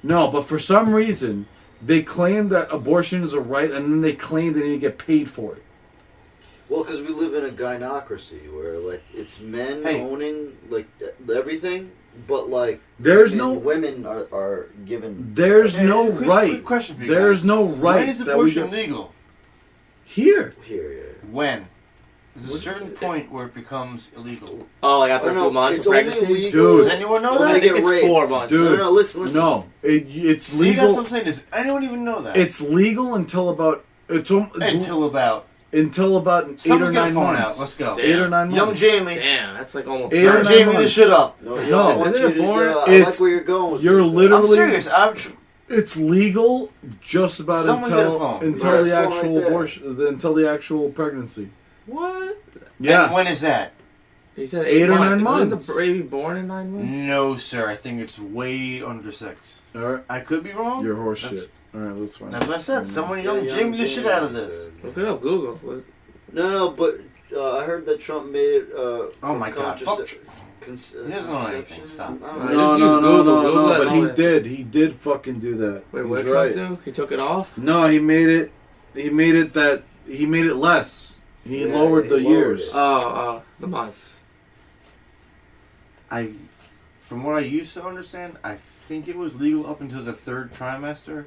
No, but for some reason, they claim that abortion is a right, and then they claim they didn't get paid for it. Well, because we live in a gynocracy where, like, it's men Hey. owning, like, everything, but, like, There's women are given... There's no quick right. question for you There's guys. no When right is that we abortion get legal? here. Here, yeah. When? There's a certain point where it becomes illegal. Oh, like after Oh, a no, few months it's of only pregnancy? legal Dude. Does anyone know when that? I they think get it's raped. 4 months. Dude. No, listen. No, it's See, that's legal. what I'm saying. Does anyone even know that? It's legal until about until about. until about 8 Someone or get a 9 phone months. out. Let's go. Damn. 8 or 9 Young months. Jamie. Damn, that's like almost 8 or Young 9 Jamie months. this shit up. No, No. I want Isn't you it to, boring? I like It's- where you're going with you're this. literally- I'm serious. It's legal just about Someone get a until phone. until Yeah, the phone actual right there. abortion, until the actual pregnancy. What? Yeah. And when is that? He said 8 8 or months. 9 Wasn't months. the baby born in 9 months? No, sir. I think it's way under 6. All right. I could be wrong. You're horse That's- shit. All right, that's fine. That's what I said. Someone Yeah, young Jamie the shit out of this. Look it up, Google. What- No, but I heard that Trump made it. Oh my God, fuck He He doesn't know anything, stop. No, Just use no, Google. no, Google has but all he that. did. He did fucking do that. Wait, He's what did right. Trump do? He took it off? No, he made it. he made it less. He lowered the lowered years. it. The months. From what I used to understand, I think it was legal up until the 3rd trimester.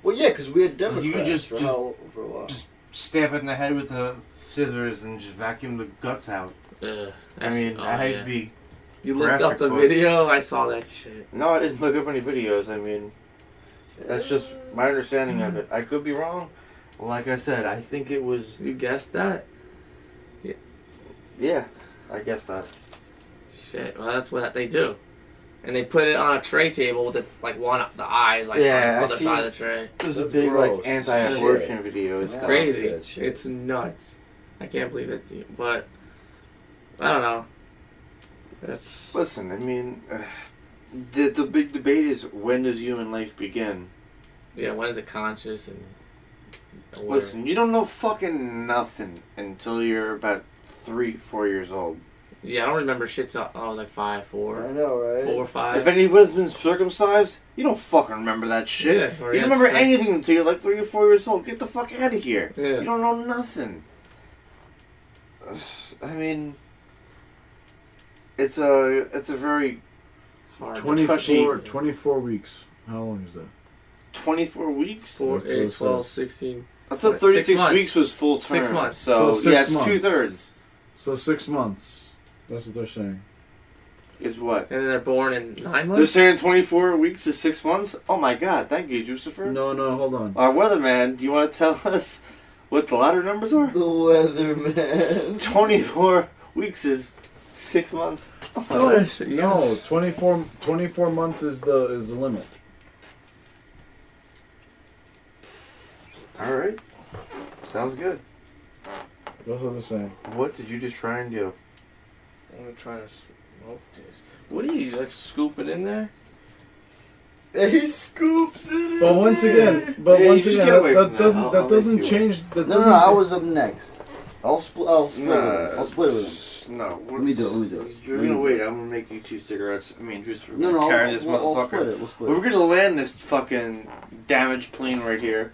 Well, yeah, because we had Democrats You could just for a while. Just stamp it in the head with the scissors and just vacuum the guts out. I mean, I hate to be. You looked up the graphic, but- video? I saw that shit. No, I didn't look up any videos. I mean, that's just my understanding of it. I could be wrong. Like I said, I think it was. You guessed that? Yeah, I guess that. Shit. Well, that's what they do. And they put it on a tray table with the eyes on Yeah, the I other see. side of the tray. This is a That's big gross. like anti-abortion video. It's Yeah. Crazy. that shit. It's nuts. I can't believe it. But I don't know. It's Listen, I mean, the big debate is when does human life begin? when is it conscious and aware? Listen, you don't know fucking nothing until you're about 3-4 years old. Yeah, I don't remember shit till I was like 5, 4, I know, right? 4, 5. If anybody's been circumcised, you don't fucking remember that shit. Yeah, or You don't yes, remember like- anything until you're like 3 or 4 years old. Get the fuck out of here. Yeah. You don't know nothing. I mean, it's a very Hard. 24 weeks. How long is that? 24 weeks. 4, That's what it 8, 12, says. 16. I thought Six 36 months. weeks was full term. 6 months. So, So yeah, 6 it's months. 2/3. So 6 months. That's what they're saying. Is what? And then they're born in 9 They're months? saying 24 weeks is 6 months? Oh my god, thank you, Jucifer. No, hold on. Our weatherman, do you want to tell us what the latter numbers are? The weatherman. 24 weeks is 6 months. No, 24 months is the limit. Alright. Sounds good. That's what they're saying. What did you just try and do? I'm gonna try to smoke this. What are you, like, scoop it in there? He scoops it. But once again, get away that from that. doesn't I'll that doesn't make you change. That No, doesn't I was up next. I'll split with him. I'll split with him. No. Let me do it. You're Let me gonna do wait. I'm gonna make you 2 cigarettes. I mean, Jucifer. No, Carry this I'll split motherfucker. it. We'll split We're it. gonna land this fucking damaged plane right here.